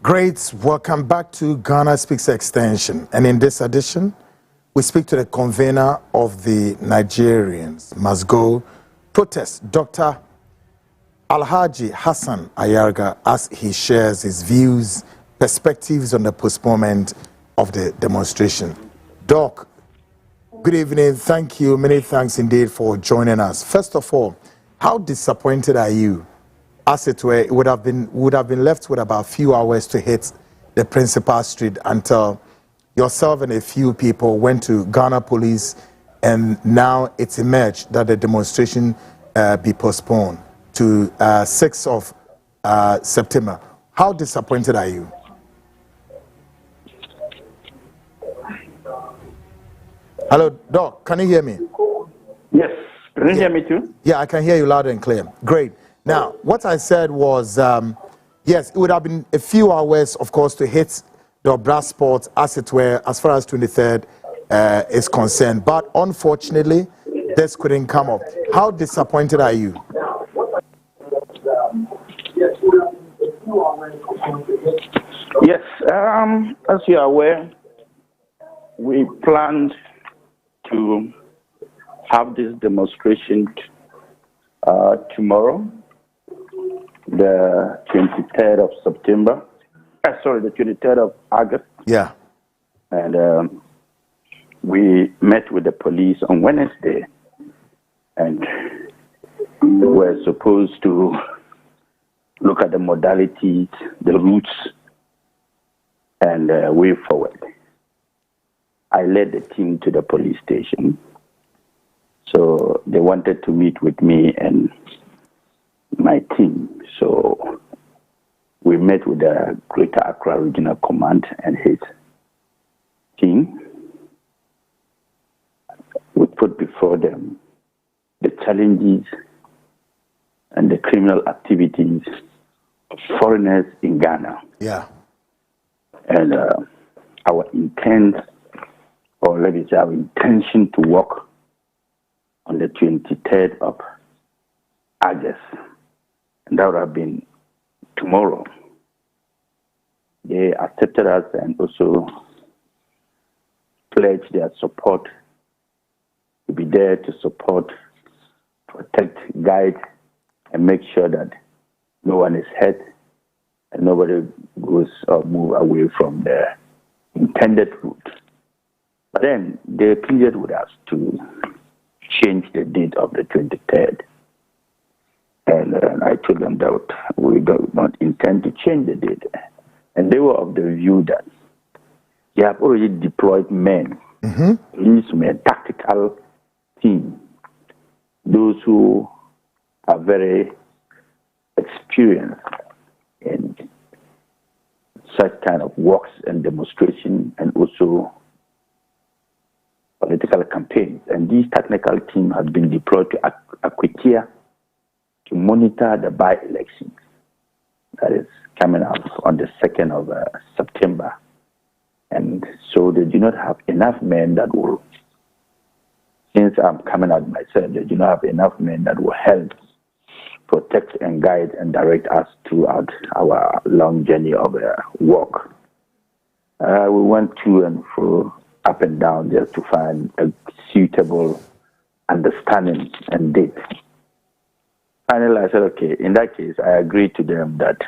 Great, welcome back to Ghana Speaks Extension. And in this edition, we speak to the convener of the Nigerians Must Go protest, Dr. Alhaji Hassan Ayariga, as he shares his views, perspectives on the postponement of the demonstration. Doc, good evening. Thank you. Many thanks indeed for joining us. First of all, how disappointed are you? As it were, it would have been left with about a few hours to hit the principal street until yourself and a few people went to Ghana police, and now it's emerged that the demonstration be postponed to 6th of September. How disappointed are you? Hello, Doc, can you hear me? Yes, can you hear me too? Yeah, I can hear you loud and clear. Great. Now, what I said was, yes, it would have been a few hours, of course, to hit the brass spot, as it were, as far as 23rd is concerned. But unfortunately, this couldn't come up. How disappointed are you? Yes, as you are aware, we planned to have this demonstration tomorrow, the 23rd of September. The 23rd of August. Yeah. And we met with the police on Wednesday, and we were supposed to look at the modalities, the routes, and way forward. I led the team to the police station. So they wanted to meet with me and my team. So we met with the Greater Accra Regional Command and his team. We put before them the challenges and the criminal activities of foreigners in Ghana. Yeah. And our intent, or let me say our intention to work on the 23rd of August. And that would have been tomorrow. they accepted us and also pledged their support to be there to support, protect, guide, and make sure that no one is hurt and nobody goes or move away from the intended route. But then they pleaded with us to change the date of the 23rd. And I told them that we do not intend to change the date. And they were of the view that they have already deployed men, policemen, tactical team, those who are very experienced in such kind of works and demonstration and also political campaigns. And these technical teams have been deployed to Akwitia to monitor the by-elections that is coming up on the 2nd of September. And so they do not have enough men that will, since I'm coming out myself, they do not have enough men that will help protect and guide and direct us throughout our long journey of work. We went to and fro, up and down, just to find a suitable understanding and date. Finally, I said, okay, in that case, I agreed to them that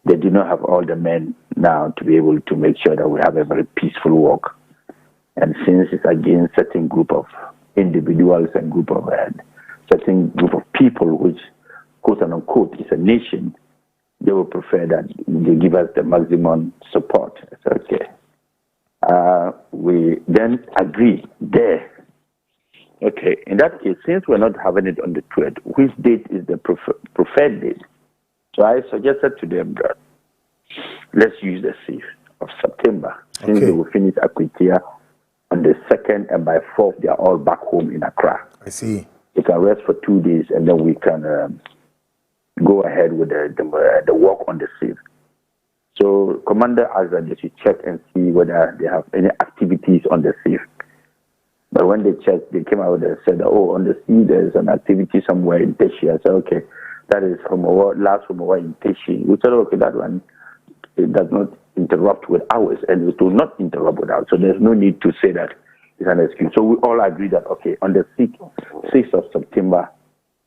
they do not have all the men now to be able to make sure that we have a very peaceful walk. And since it's against certain group of individuals and certain group of people, which, quote and unquote, is a nation, they would prefer that they give us the maximum support. I said, okay. We then agree there. Okay, in that case, since we're not having it on the 12th, which date is the preferred date? So I suggested to them that let's use the 6th of September, since they will finish Akwitia on the 2nd, and by 4th, they are all back home in Accra. I see. They can rest for 2 days, and then we can go ahead with the work on the 6th. So Commander asked that they should check and see whether they have any activities on the 6th. But when they checked, they came out and said, oh, on the sea, there's an activity somewhere in Teshi. I said, okay, that is from our last from our in Teshi. We said, okay, that one, it does not interrupt with ours, and it will not interrupt with ours. So there's no need to say that it's an excuse. So we all agree that, okay, on the 6th of September,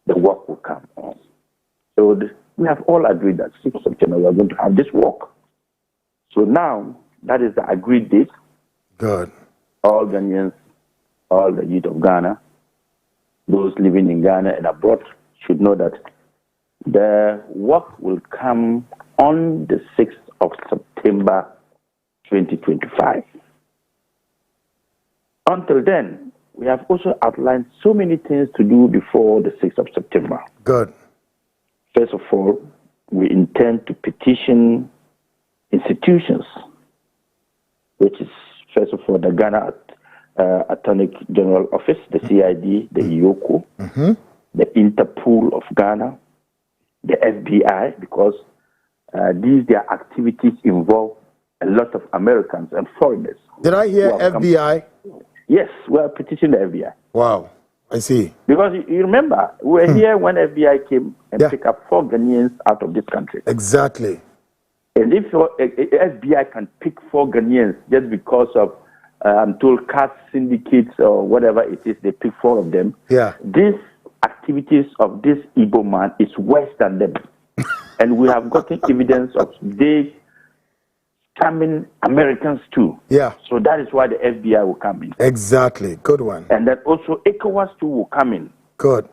the work will come on. So we have all agreed that 6th of September, we are going to have this work. So now, that is the agreed date. Good. All Ghanaians, all the youth of Ghana, those living in Ghana and abroad should know that the work will come on the 6th of September 2025. Until then, we have also outlined so many things to do before the 6th of September. Good. First of all, we intend to petition institutions, which is, first of all, the Ghana Attorney General Office, the CID, the IOCO, the Interpol of Ghana, the FBI, because their activities involve a lot of Americans and foreigners. Did I hear FBI? Yes, we are petitioning the FBI. Wow, I see. Because you remember, we were here when FBI came and picked up 4 Ghanaians out of this country. Exactly. And if FBI can pick 4 Ghanaians just because of, I'm told, caste syndicates or whatever it is, they pick 4 of them. Yeah. These activities of this Igbo man is worse than them. And we have gotten evidence of they scamming Americans too. Yeah. So that is why the FBI will come in. Exactly. Good one. And then also ECOWAS too will come in. Good.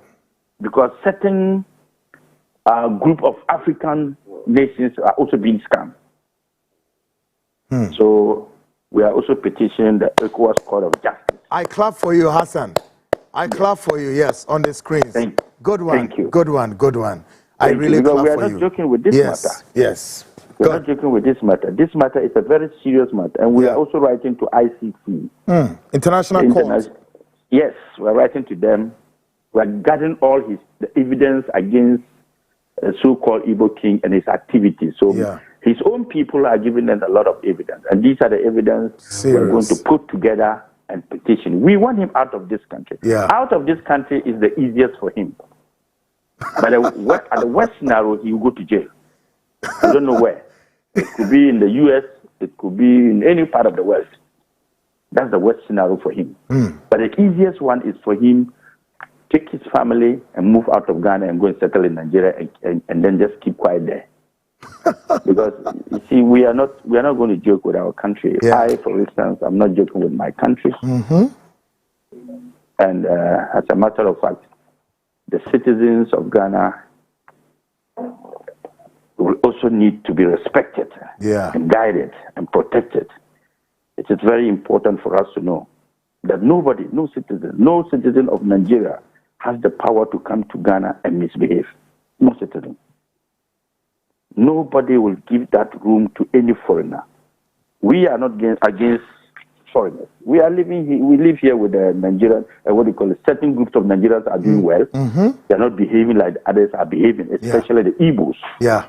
Because certain group of African nations are also being scammed. So we are also petitioning the ECOWAS Court of Justice. I clap for you, Hassan. I clap for you, yes, on the screens. Good one. Thank you. Good one, good one. I really clap for you. We are not joking with this matter. Yes. We are not joking with this matter. This matter is a very serious matter. And we are also writing to ICC. International Court. Yes, we are writing to them. We are gathering all the evidence against so-called Igbo king and his activities. So his own people are giving them a lot of evidence. And these are the evidence we're going to put together and petition. We want him out of this country. Out of this country is the easiest for him. But at the worst scenario, he will go to jail. I don't know where. It could be in the US, it could be in any part of the world. That's the worst scenario for him. But the easiest one is for him to take his family and move out of Ghana and go and settle in Nigeria and then just keep quiet there. Because you see, we are not going to joke with our country. Yeah. I, for instance, I'm not joking with my country. And as a matter of fact, the citizens of Ghana will also need to be respected and guided and protected. It is very important for us to know that no citizen of Nigeria has the power to come to Ghana and misbehave. No citizen. Nobody will give that room to any foreigner. We are not against foreigners. We live here with the Nigerians, certain groups of Nigerians are doing well. They are not behaving like others are behaving, especially the Igbos. Yeah.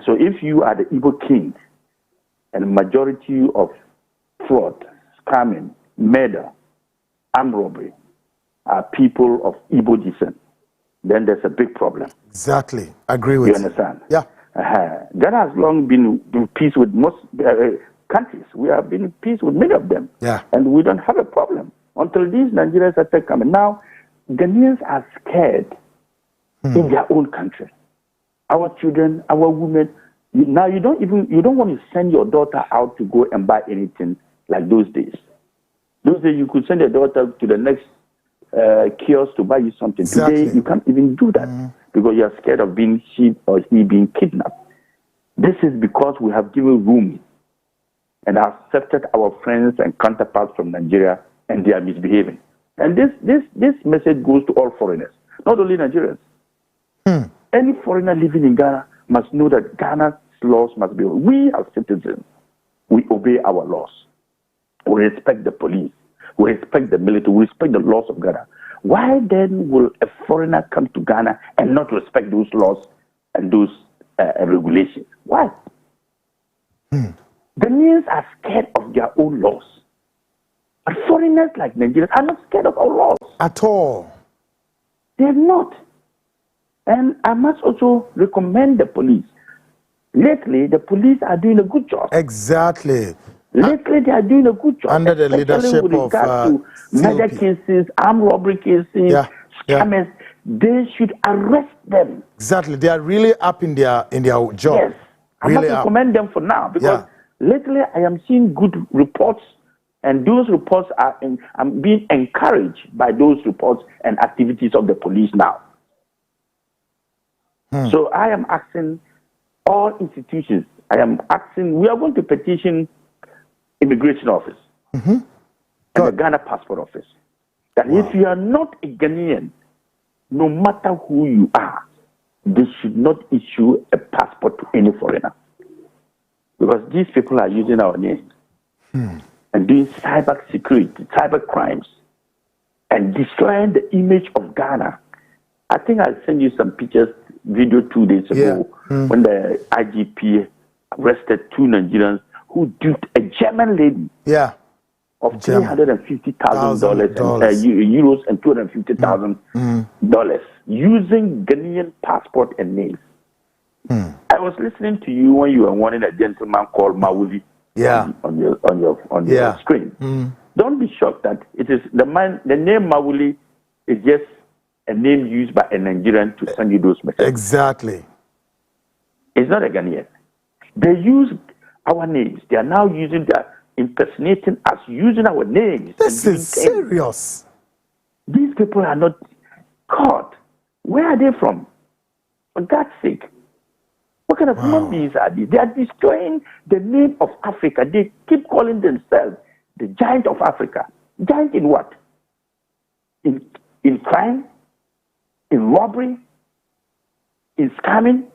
So if you are the Igbo king and majority of fraud, scamming, murder, armed robbery are people of Igbo descent, then there's a big problem. Exactly. Agree with you. You understand? Yeah. Ghana has long been in peace with most countries. We have been in peace with many of them. Yeah. And we don't have a problem until these Nigerians started coming. Now, Ghanaians are scared in their own country. Our children, our women. Now, you don't want to send your daughter out to go and buy anything like those days. Those days, you could send your daughter to the next kiosk to buy you something. Exactly. Today, you can't even do that because you are scared of being she or he being kidnapped. This is because we have given room and accepted our friends and counterparts from Nigeria, and they are misbehaving. And this message goes to all foreigners, not only Nigerians. Any foreigner living in Ghana must know that Ghana's laws must be. We as citizens, we obey our laws. We respect the police. We respect the military. We respect the laws of Ghana. Why then will a foreigner come to Ghana and not respect those laws and those regulations? Why? Ghanaians are scared of their own laws. But foreigners like Nigerians are not scared of our laws. At all. They're not. And I must also recommend the police. Lately, the police are doing a good job. Exactly. Lately, they are doing a good job. Under the leadership with of to murder cases, armed robbery cases, scammers. They should arrest them. Exactly. They are really up in their job. Yes. I really must recommend them for now because lately I am seeing good reports, and those reports I'm being encouraged by those reports and activities of the police now. So I am asking all institutions, we are going to petition Immigration Office and the Ghana Passport Office that if you are not a Ghanaian, no matter who you are, they should not issue a passport to any foreigner. Because these people are using our names and doing cyber security, cyber crimes, and destroying the image of Ghana. I think I'll send you some pictures, video 2 days ago, when the IGP arrested 2 Nigerians who duped a German lady of $350,000 euros and $250,000 using Ghanaian passport and names. I was listening to you when you were warning a gentleman called Mawuli on your screen. Don't be shocked that it is the name Mawuli is just a name used by a Nigerian to send you those messages. Exactly. It's not a Ghanaian. They use our names. They are now impersonating us, using our names. This is serious. These people are not caught. Where are they from? For God's sake. What kind of human beings are these? They are destroying the name of Africa. They keep calling themselves the giant of Africa. Giant in what? In crime? In robbery? In scamming?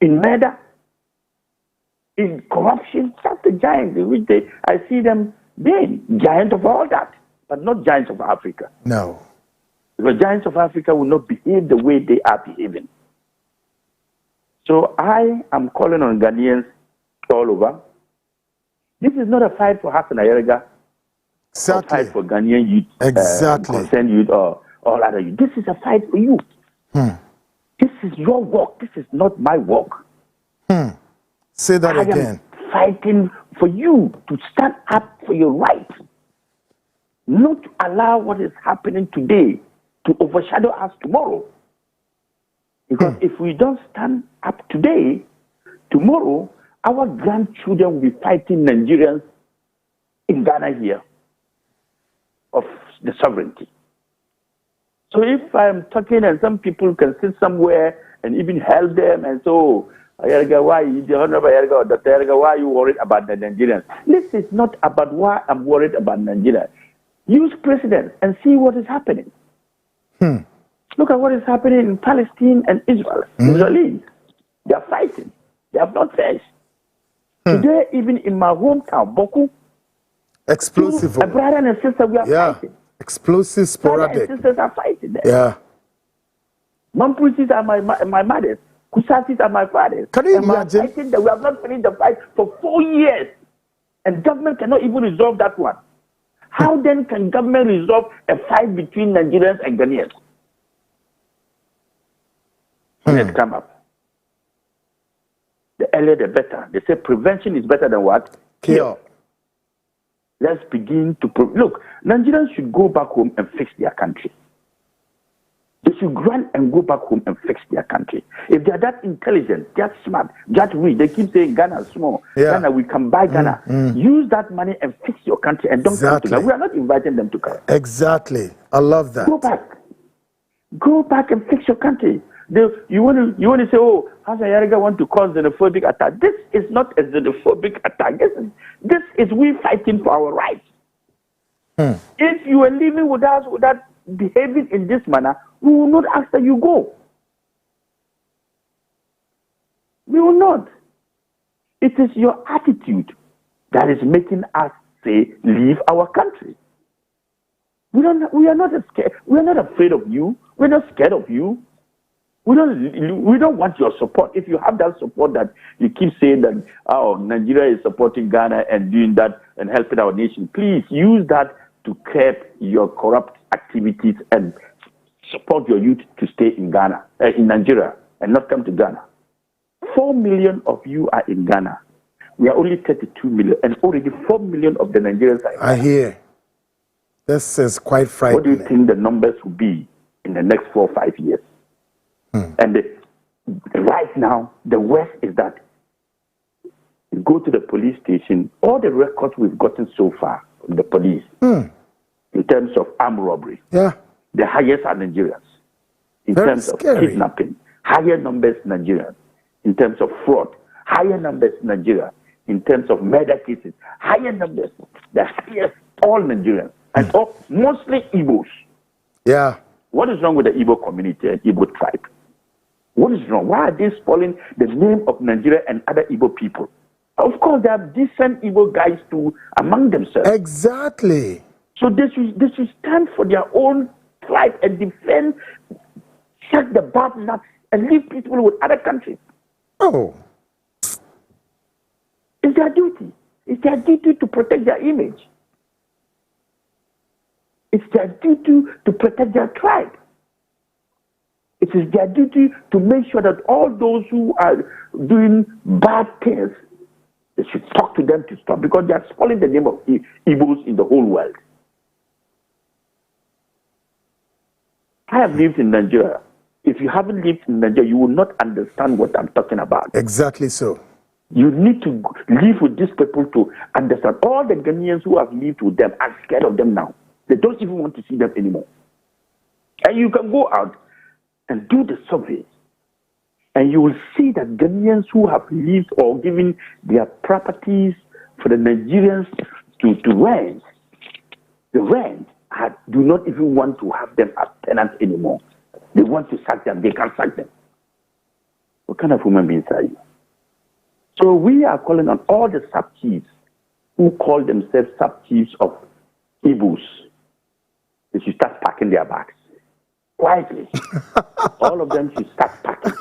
In murder? In corruption? That's the giant in which I see them being giant of all that, but not giants of Africa. No. Because giants of Africa will not behave the way they are behaving. So I am calling on Ghanaians all over. This is not a fight for Hassan Ayariga. Exactly. A fight for Ghanaian youth, concerned youth, or all other youth. This is a fight for you. This is your work. This is not my work. Say that again. I am fighting for you to stand up for your rights. Not to allow what is happening today to overshadow us tomorrow. Because if we don't stand up today, tomorrow, our grandchildren will be fighting Nigerians in Ghana here of the sovereignty. So if I'm talking and some people can sit somewhere and even help them and so, Ayariga, why, the Honorable Ayariga or Dr. Ayariga, why are you worried about the Nigerians? This is not about why I'm worried about Nigeria. Use precedent and see what is happening. Look at what is happening in Palestine and Israel. Israelis, they are fighting. They have not finished. Today, even in my hometown, Boku, explosive. My brother and sister, we are fighting. Explosive, sporadic. Brothers and sisters are fighting there. Yeah. Mampusis are my mothers. Kusasis are my fathers. Can you and imagine? We are fighting that we have not finished the fight for 4 years. And government cannot even resolve that one. How then can government resolve a fight between Nigerians and Ghanaians? Let's come up. The earlier the better. They say prevention is better than what? Cure. Let's begin to... Look, Nigerians should go back home and fix their country. They should run and go back home and fix their country. If they are that intelligent, that smart, that rich, they keep saying Ghana is small. Ghana, we can buy Ghana. Use that money and fix your country and don't come to Ghana. We are not inviting them to come. Exactly. I love that. Go back. Go back and fix your country. You want to say, oh, Hassan Ayariga want to cause xenophobic attack. This is not a xenophobic attack. This is we fighting for our rights. If you are living with us without behaving in this manner, we will not ask that you go. We will not. It is your attitude that is making us say, leave our country. We are not scared. We are not afraid of you. We're not scared of you. We don't want your support. If you have that support that you keep saying that, oh, Nigeria is supporting Ghana and doing that and helping our nation, please use that to curb your corrupt activities and support your youth to stay in Ghana, in Nigeria, and not come to Ghana. 4 million of you are in Ghana. We are only 32 million, and already 4 million of the Nigerians are in Ghana. I hear. This is quite frightening. What do you think the numbers will be in the next 4 or 5 years? And right now, the worst is that you go to the police station, all the records we've gotten so far from the police in terms of armed robbery, the highest are Nigerians. In terms of kidnapping, higher numbers Nigerians. In terms of fraud, higher numbers Nigeria. In terms of murder cases, higher numbers, the highest, all Nigerians. And all, mostly Igbos. Yeah. What is wrong with the Igbo community and Igbo tribe? What is wrong? Why are they spoiling the name of Nigeria and other Igbo people? Of course, there are decent Igbo guys too among themselves. Exactly. So they should stand for their own tribe and defend, check the bad nuts, and leave people with other countries. Oh. It's their duty. It's their duty to protect their image. It's their duty to protect their tribe. It is their duty to make sure that all those who are doing bad things, they should talk to them to stop, because they are spoiling the name of Igbos in the whole world. I have lived in Nigeria. If you haven't lived in Nigeria, you will not understand what I'm talking about. Exactly so. You need to live with these people to understand. All the Ghanaians who have lived with them are scared of them now. They don't even want to see them anymore. And you can go out and do the survey, and you will see that Ghanaians who have lived or given their properties for the Nigerians to rent, the rent do not even want to have them as tenants anymore. They want to sack them. They can sack them. What kind of human beings are you? So we are calling on all the sub-chiefs who call themselves sub-chiefs of Igbos. They should start packing their bags. Quietly. All of them should start packing.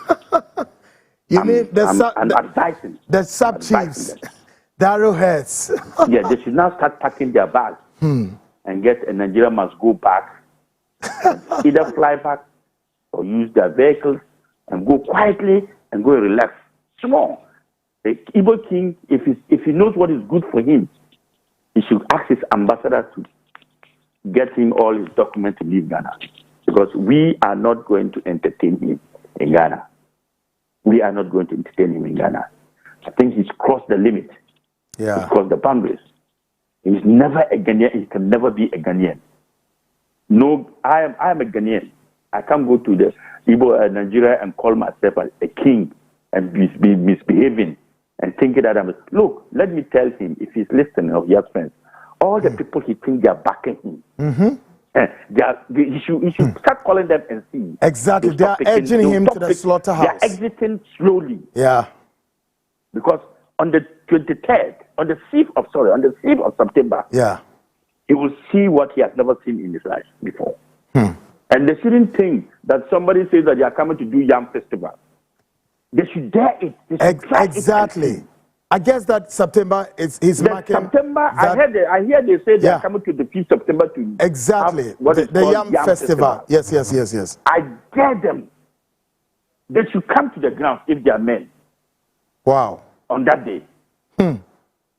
You mean I'm advising. The sub-chiefs, the arrowheads. Yeah, they should now start packing their bags and get a Nigeria must go back, either fly back or use their vehicles and go quietly and go relax. Small. The Igbo king, if he knows what is good for him, he should ask his ambassador to get him all his documents to leave Ghana. Because we are not going to entertain him in Ghana. We are not going to entertain him in Ghana. I think he's crossed the limit. Yeah. He's crossed the boundaries. He's never a Ghanaian. He can never be a Ghanaian. No, I am a Ghanaian. I can't go to the Igbo Nigeria and call myself a king and be misbehaving and thinking that I'm. Look, let me tell him, if he's listening or he has friends, all the people he thinks they are backing him. He should start calling them and see. Exactly, they are edging him to the slaughterhouse. They are exiting slowly. Yeah. Because on the 23rd, on the 5th of September, yeah, he will see what he has never seen in his life before. And they shouldn't think that somebody says that they are coming to do Yam Festival. They should dare it. They should try exactly. It. I guess that September is marking. September, I hear they say they are coming to the 5th September to exactly the Yam Festival. Yes. I dare them. They should come to the ground if they are men. Wow. On that day.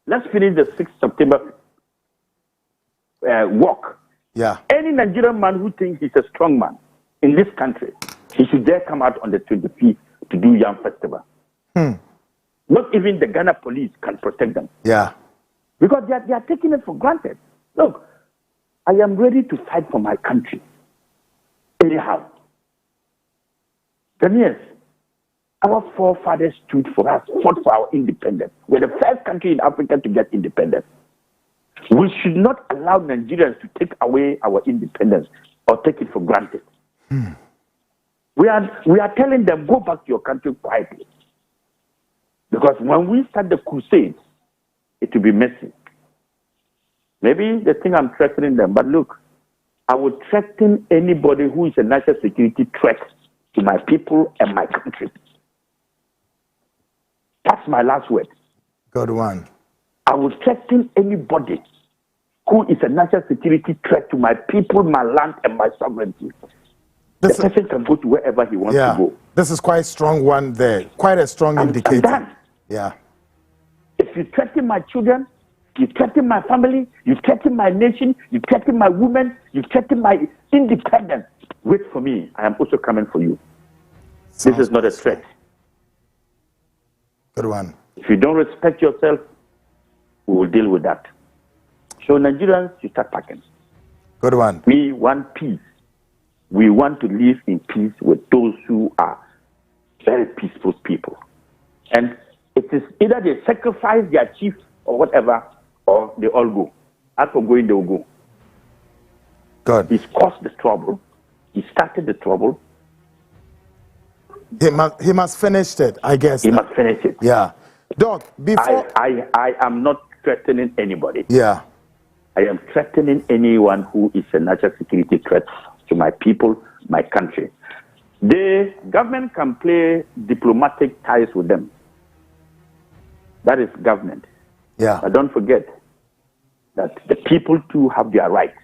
Let's finish the 6th September walk. Yeah. Any Nigerian man who thinks he's a strong man in this country, he should dare come out on the 25th to do Yam Festival. Not even the Ghana police can protect them. Yeah. Because they are taking it for granted. Look, I am ready to fight for my country. Anyhow. Ghanaians, our forefathers stood for us, fought for our independence. We're the first country in Africa to get independence. We should not allow Nigerians to take away our independence or take it for granted. We are telling them, go back to your country quietly. Because when we start the crusade, it will be messy. Maybe they think I'm threatening them, but look, I would threaten anybody who is a national security threat to my people and my country. That's my last word. Good one. I would threaten anybody who is a national security threat to my people, my land, and my sovereignty. The person can go to wherever he wants to go. This is quite a strong one there. Quite a strong indicator. I'm done. Yeah. If you threaten my children, you threaten my family, you threaten my nation, you threaten my women, you threaten my independence, wait for me. I am also coming for you. This is not a threat. Good one. If you don't respect yourself, we will deal with that. So Nigerians, you start packing. Good one. We want peace. We want to live in peace with those who are very peaceful people. And it is either they sacrifice their chief or whatever, or they all go. As for going, they will go. Good. He's caused the trouble. He started the trouble. He must finish it, I guess. He must finish it. Yeah. Doc, before... I am not threatening anybody. Yeah. I am threatening anyone who is a national security threat to my people, my country. The government can play diplomatic ties with them. That is government. Yeah. But don't forget that the people too have their rights.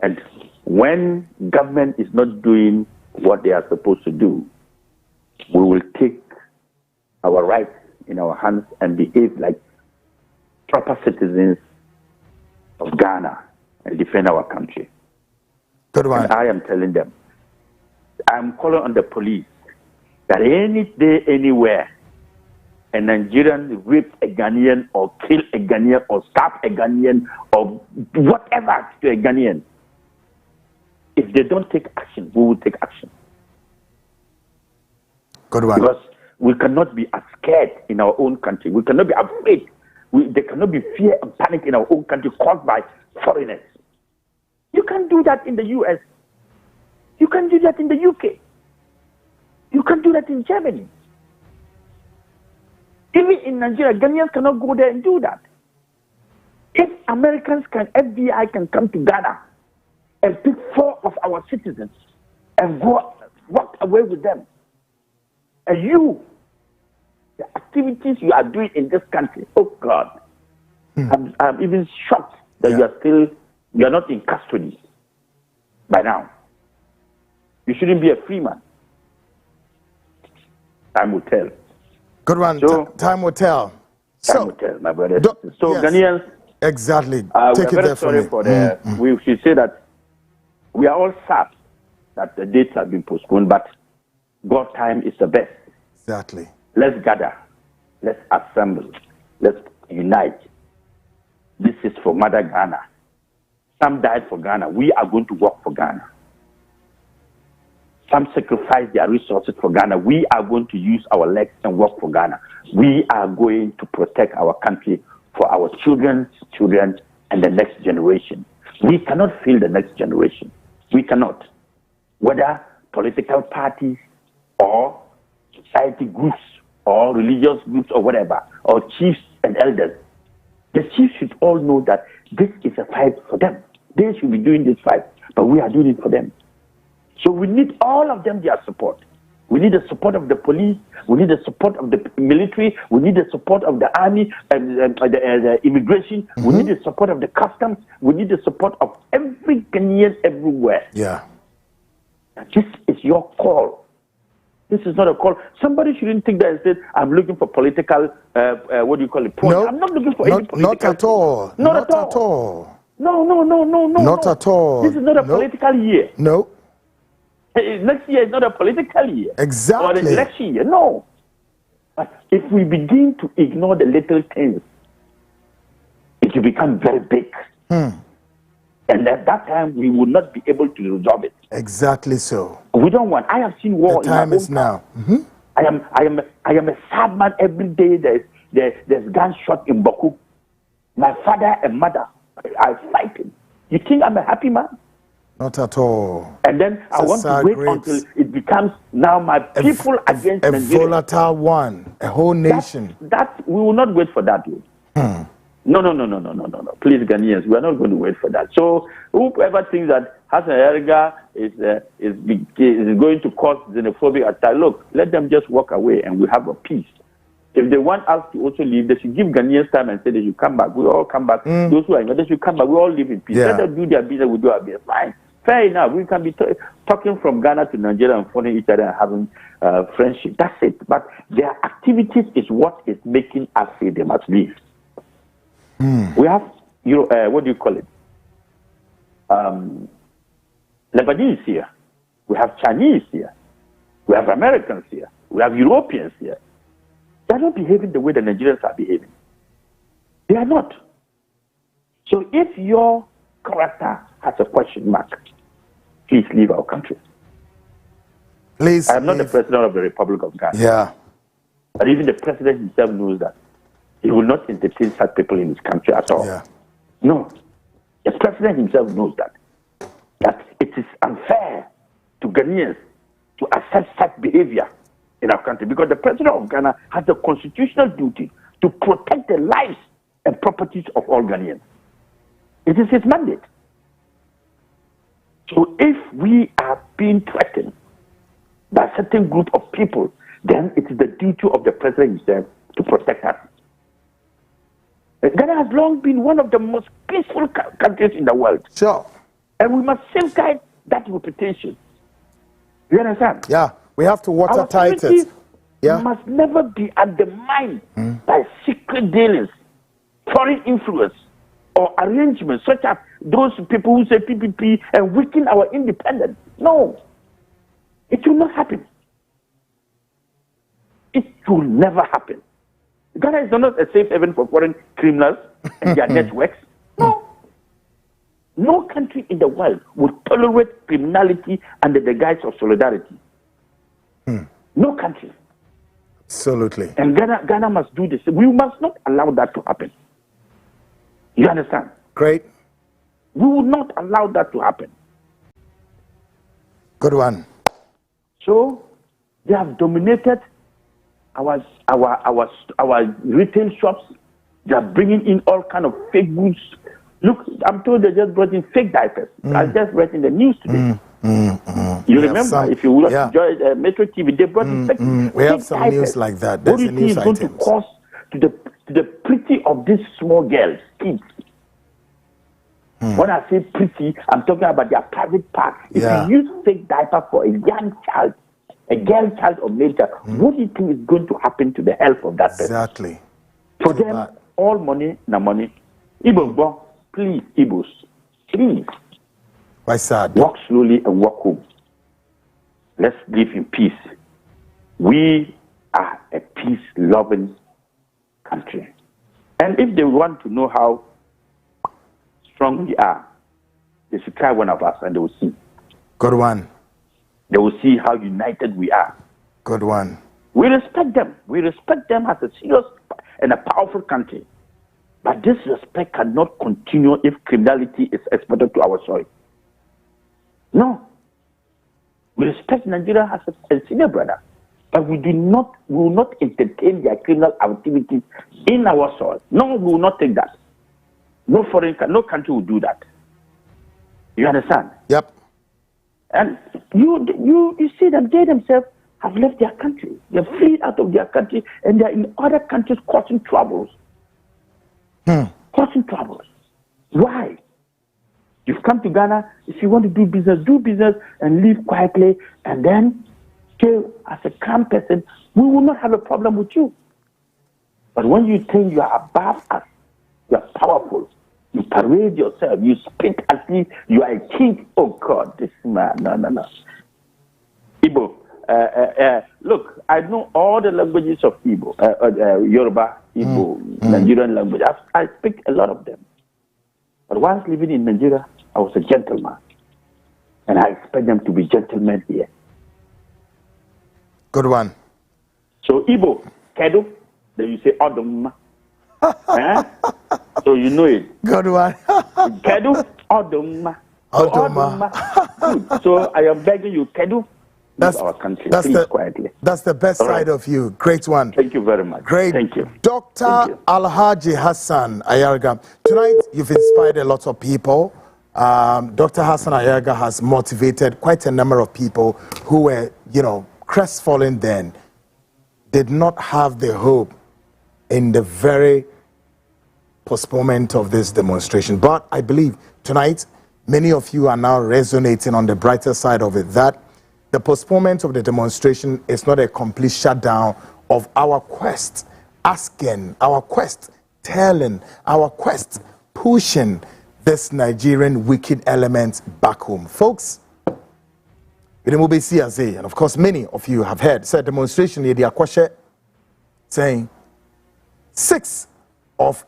And when government is not doing what they are supposed to do, we will take our rights in our hands and behave like proper citizens of Ghana and defend our country. Good one. And I am telling them, I'm calling on the police that any day, anywhere, a Nigerian rape a Ghanaian or kill a Ghanaian or stab a Ghanaian or whatever to a Ghanaian, if they don't take action, we will take action. Good one. Because we cannot be scared in our own country. We cannot be afraid. There cannot be fear and panic in our own country caused by foreigners. You can't do that in the US. You can't do that in the UK. You can't do that in Germany. Even in Nigeria, Ghanaians cannot go there and do that. If Americans can, FBI can come to Ghana and pick 4 of our citizens and walk away with them, and you, the activities you are doing in this country, oh God, I'm even shocked that you are not in custody by now. You shouldn't be a free man. Time will tell. Good one. So, time will tell. Time will tell, my brother. So yes. Ghanaians, exactly. we are very sorry for the. We should say that we are all sad that the dates have been postponed, but God time is the best. Exactly. Let's gather. Let's assemble. Let's unite. This is for Mother Ghana. Some died for Ghana. We are going to work for Ghana. Some sacrificed their resources for Ghana. We are going to use our legs and work for Ghana. We are going to protect our country for our children's children and the next generation. We cannot fail the next generation. We cannot. Whether political parties or society groups or religious groups or whatever, or chiefs and elders, the chiefs should all know that this is a fight for them. They should be doing this fight, but we are doing it for them. So we need all of them, their support. We need the support of the police. We need the support of the military. We need the support of the army and the immigration. We need the support of the customs. We need the support of every Ghanaian everywhere. Yeah. This is your call. This is not a call. Somebody shouldn't think that and say, I'm looking for political, what do you call it? No, I'm not looking for any political. Not at all. Not at all. No. Not at all. This is not a political year. No. Next year is not a political year. Exactly. Or an election year. No. But if we begin to ignore the little things, it will become very big. And at that time, we will not be able to resolve it. Exactly so. We don't want. I have seen war. The time is now. I am a sad man every day. There's gunshot in Baku. My father and mother are fighting. You think I'm a happy man? Not at all. And then I want to wait until it becomes now my people against Nigeria. A volatile one, a whole nation. That we will not wait for that. No. Please, Ghanaians, we are not going to wait for that. So whoever thinks that Hassan Ayariga is going to cause xenophobic attack, look, let them just walk away and we have a peace. If they want us to also leave, they should give Ghanaians time and say they should come back. We all come back. Those who are in, they should come back. We all live in peace. Let them do their business. We do our business. Fine. Fair enough. We can be talking from Ghana to Nigeria and following each other and having friendship. That's it. But their activities is what is making us say they must leave. We have, what do you call it? Lebanese here. We have Chinese here. We have Americans here. We have Europeans here. They are not behaving the way the Nigerians are behaving. They are not. So if your character has a question mark, please leave our country. Please. I am not the president of the Republic of Ghana. Yeah. But even the president himself knows that. He will not entertain such people in his country at all. Yeah. No. The president himself knows that. That it is unfair to Ghanaians to accept such behavior in our country, because the president of Ghana has the constitutional duty to protect the lives and properties of all Ghanaians. It is his mandate. So if we are being threatened by a certain group of people, then it is the duty of the president himself to protect us. Ghana has long been one of the most peaceful countries in the world. Sure. And we must safeguard that reputation. You understand? Yeah. We have to watertight it. Yeah. Must never be undermined by secret dealings, foreign influence, or arrangements such as those people who say PPP and weaken our independence. No. It will not happen. It will never happen. Ghana is not a safe haven for foreign criminals and their networks. No. No country in the world would tolerate criminality under the guise of solidarity. No country. Absolutely. And Ghana must do this. We must not allow that to happen. You understand? Great. We will not allow that to happen. Good one. So they have dominated our retail shops. They are bringing in all kind of fake goods. Look, I'm told they just brought in fake diapers. I just read in the news today. You remember, if you watch Metro TV, they brought in fake we have fake some diapers. news like that. What There's do a you think news is going to cause to the pretty of these small girls, kids? When I say pretty, I'm talking about their private part. If you use fake diaper for a young child, a girl child of nature, what do you think is going to happen to the health of that person? Exactly. For them, all money, no money. Igbo, please, Igbos, please. Why sad? Walk slowly and walk home. Let's live in peace. We are a peace-loving country. And if they want to know how strong we are, they should try one of us and they will see. Good one. They will see how united we are. Good one. We respect them. We respect them as a serious and a powerful country. But this respect cannot continue if criminality is exported to our soil. No. We respect Nigeria as a senior brother. But we will not entertain their criminal activities in our soil. No, we will not take that. No country will do that. You understand? Yep. And you see them, they themselves have left their country. They have fled out of their country and they are in other countries causing troubles. Causing troubles. Why? You've come to Ghana, if you want to do business and live quietly, and then still as a calm person, we will not have a problem with you. But when you think you are above us, you are powerful, you parade yourself, you speak as if you are a king. Oh God, this man, no. Igbo, look, I know all the languages of Igbo, Yoruba, Igbo, Nigerian language. I speak a lot of them. But once living in Nigeria, I was a gentleman. And I expect them to be gentlemen here. Good one. So Igbo, Kedu, then you say Odom. So you know it. Good one. Kedu, Odom. Good. So I am begging you, Kedu, that's our country. Please, quietly. That's the best side of you. Great one. Thank you very much. Great. Thank you. Dr. Alhaji Hassan Ayariga. Tonight, you've inspired a lot of people. Dr. Hassan Ayariga has motivated quite a number of people who were, crestfallen then, did not have the hope in the very postponement of this demonstration. But I believe tonight, many of you are now resonating on the brighter side of it, that the postponement of the demonstration is not a complete shutdown of our quest, asking, our quest, telling, our quest, pushing this Nigerian wicked element back home. Folks, and of course, many of you have heard, said demonstration here, the saying 6 of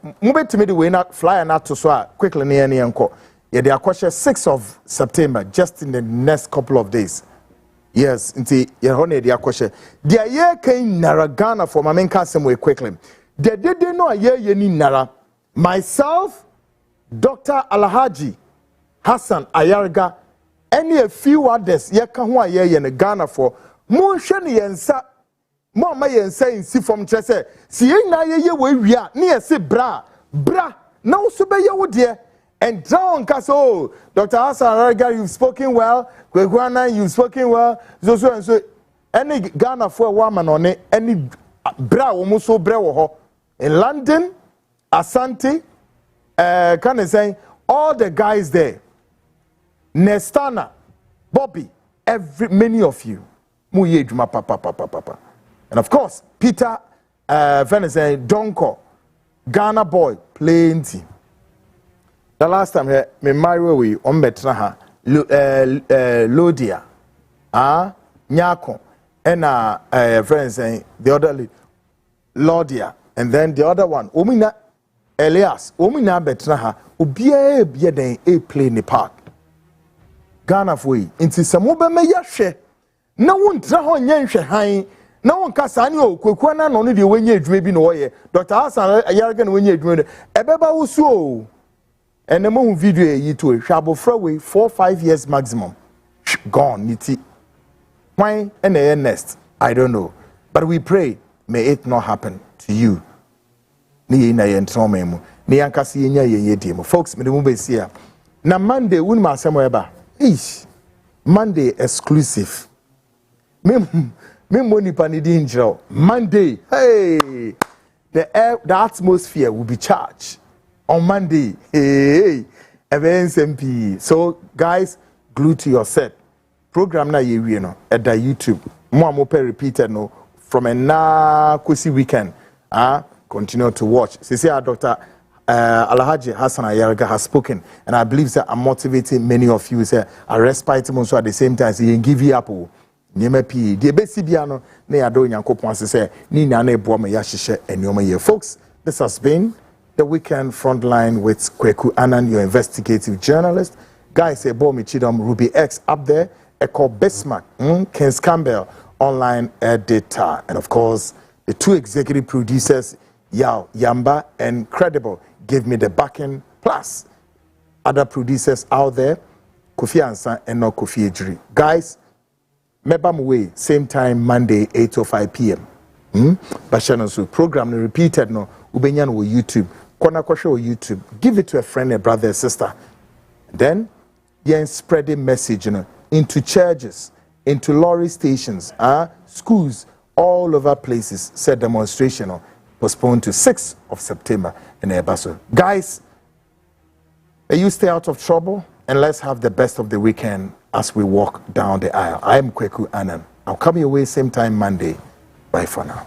flyer not to so quickly near the 6 of September, just in the next couple of days. Yes, inti yehone dia kwahye. Dia ye kan nara Ghana for mamen ka sem we quickly. The day no ye ni nara. Myself, Dr. Alhaji Hassan Ayariga, any a few others ye ka ho ye ne Ghana for. Mo hwe ne yensa mo ma yensa insi from trese. Si ye na ye we wia ne ye se bra na wo so be ye wo de. And down, Caso, Dr. Hassan Ayariga, you've spoken well. Kwekwana, you've spoken well. So and so. Any Ghana for a woman on it, any bra almost so bra in London, Asante, kind of saying all the guys there, Nestana, Bobby, many of you, papa. And of course, Peter, Venice, Donko, Ghana boy, plenty. The last time here, me marry we on betraha Lodia, Nyako, and friends saying the other Lodia, and then the other one, Omina Elias, Omina betraha, ubie den a play in the park. Ghana for into some me yashe. No one traho nyen high. No one kasani o kwekwana no the wenye adwuma bi no ye. Dr. Hassan Ayariga no wenye adwuma. Ebeba wusu. And the more video you to Shabo Freeway 4-5 years maximum. Gone, niti. Why and the nest? I don't know. But we pray, may it not happen to you. Ni na yentromemu. Ni yankasi yenya yenye folks, me mube siya. Na Monday, unma samoeba. Ish. Monday exclusive. Me money panidi injro. Monday, hey. The atmosphere will be charged. On Monday, hey, SMP. So, guys, glue to your set. Program na ye no at the YouTube. Mo repeated no from a na kwesi weekend. Continue to watch. See, Dr. Alhaji Hassan Ayariga has spoken, and I believe that I'm motivating many of you. Say, a respite so at the same time, say, give you up. Nyema pi de besi bia no na ya do nyankopon say ni na na ebo ma ya hyehyɛ enoma ye. Folks, this has been the weekend Frontline with Kweku Anan, your investigative journalist. Guys, say Bo Michidom Ruby X up there, Echo Bismarck, Kens Campbell, online editor, and of course the two executive producers, Yao Yamba and Credible, give me the backing, plus other producers out there, Kofi Ansan and no Kofi Ejiri. Guys, Mebam same time Monday 8:05 p.m. Bashano so program repeated no ubenyan on YouTube. Kona kwashe on YouTube. Give it to a friend, a brother, a sister. Then spread the message into churches, into lorry stations, schools, all over places. Said demonstration postponed to 6th of September in Ebaso. Guys, may you stay out of trouble and let's have the best of the weekend as we walk down the aisle. I am Kweku Anan. I'll come your way same time Monday. Bye for now.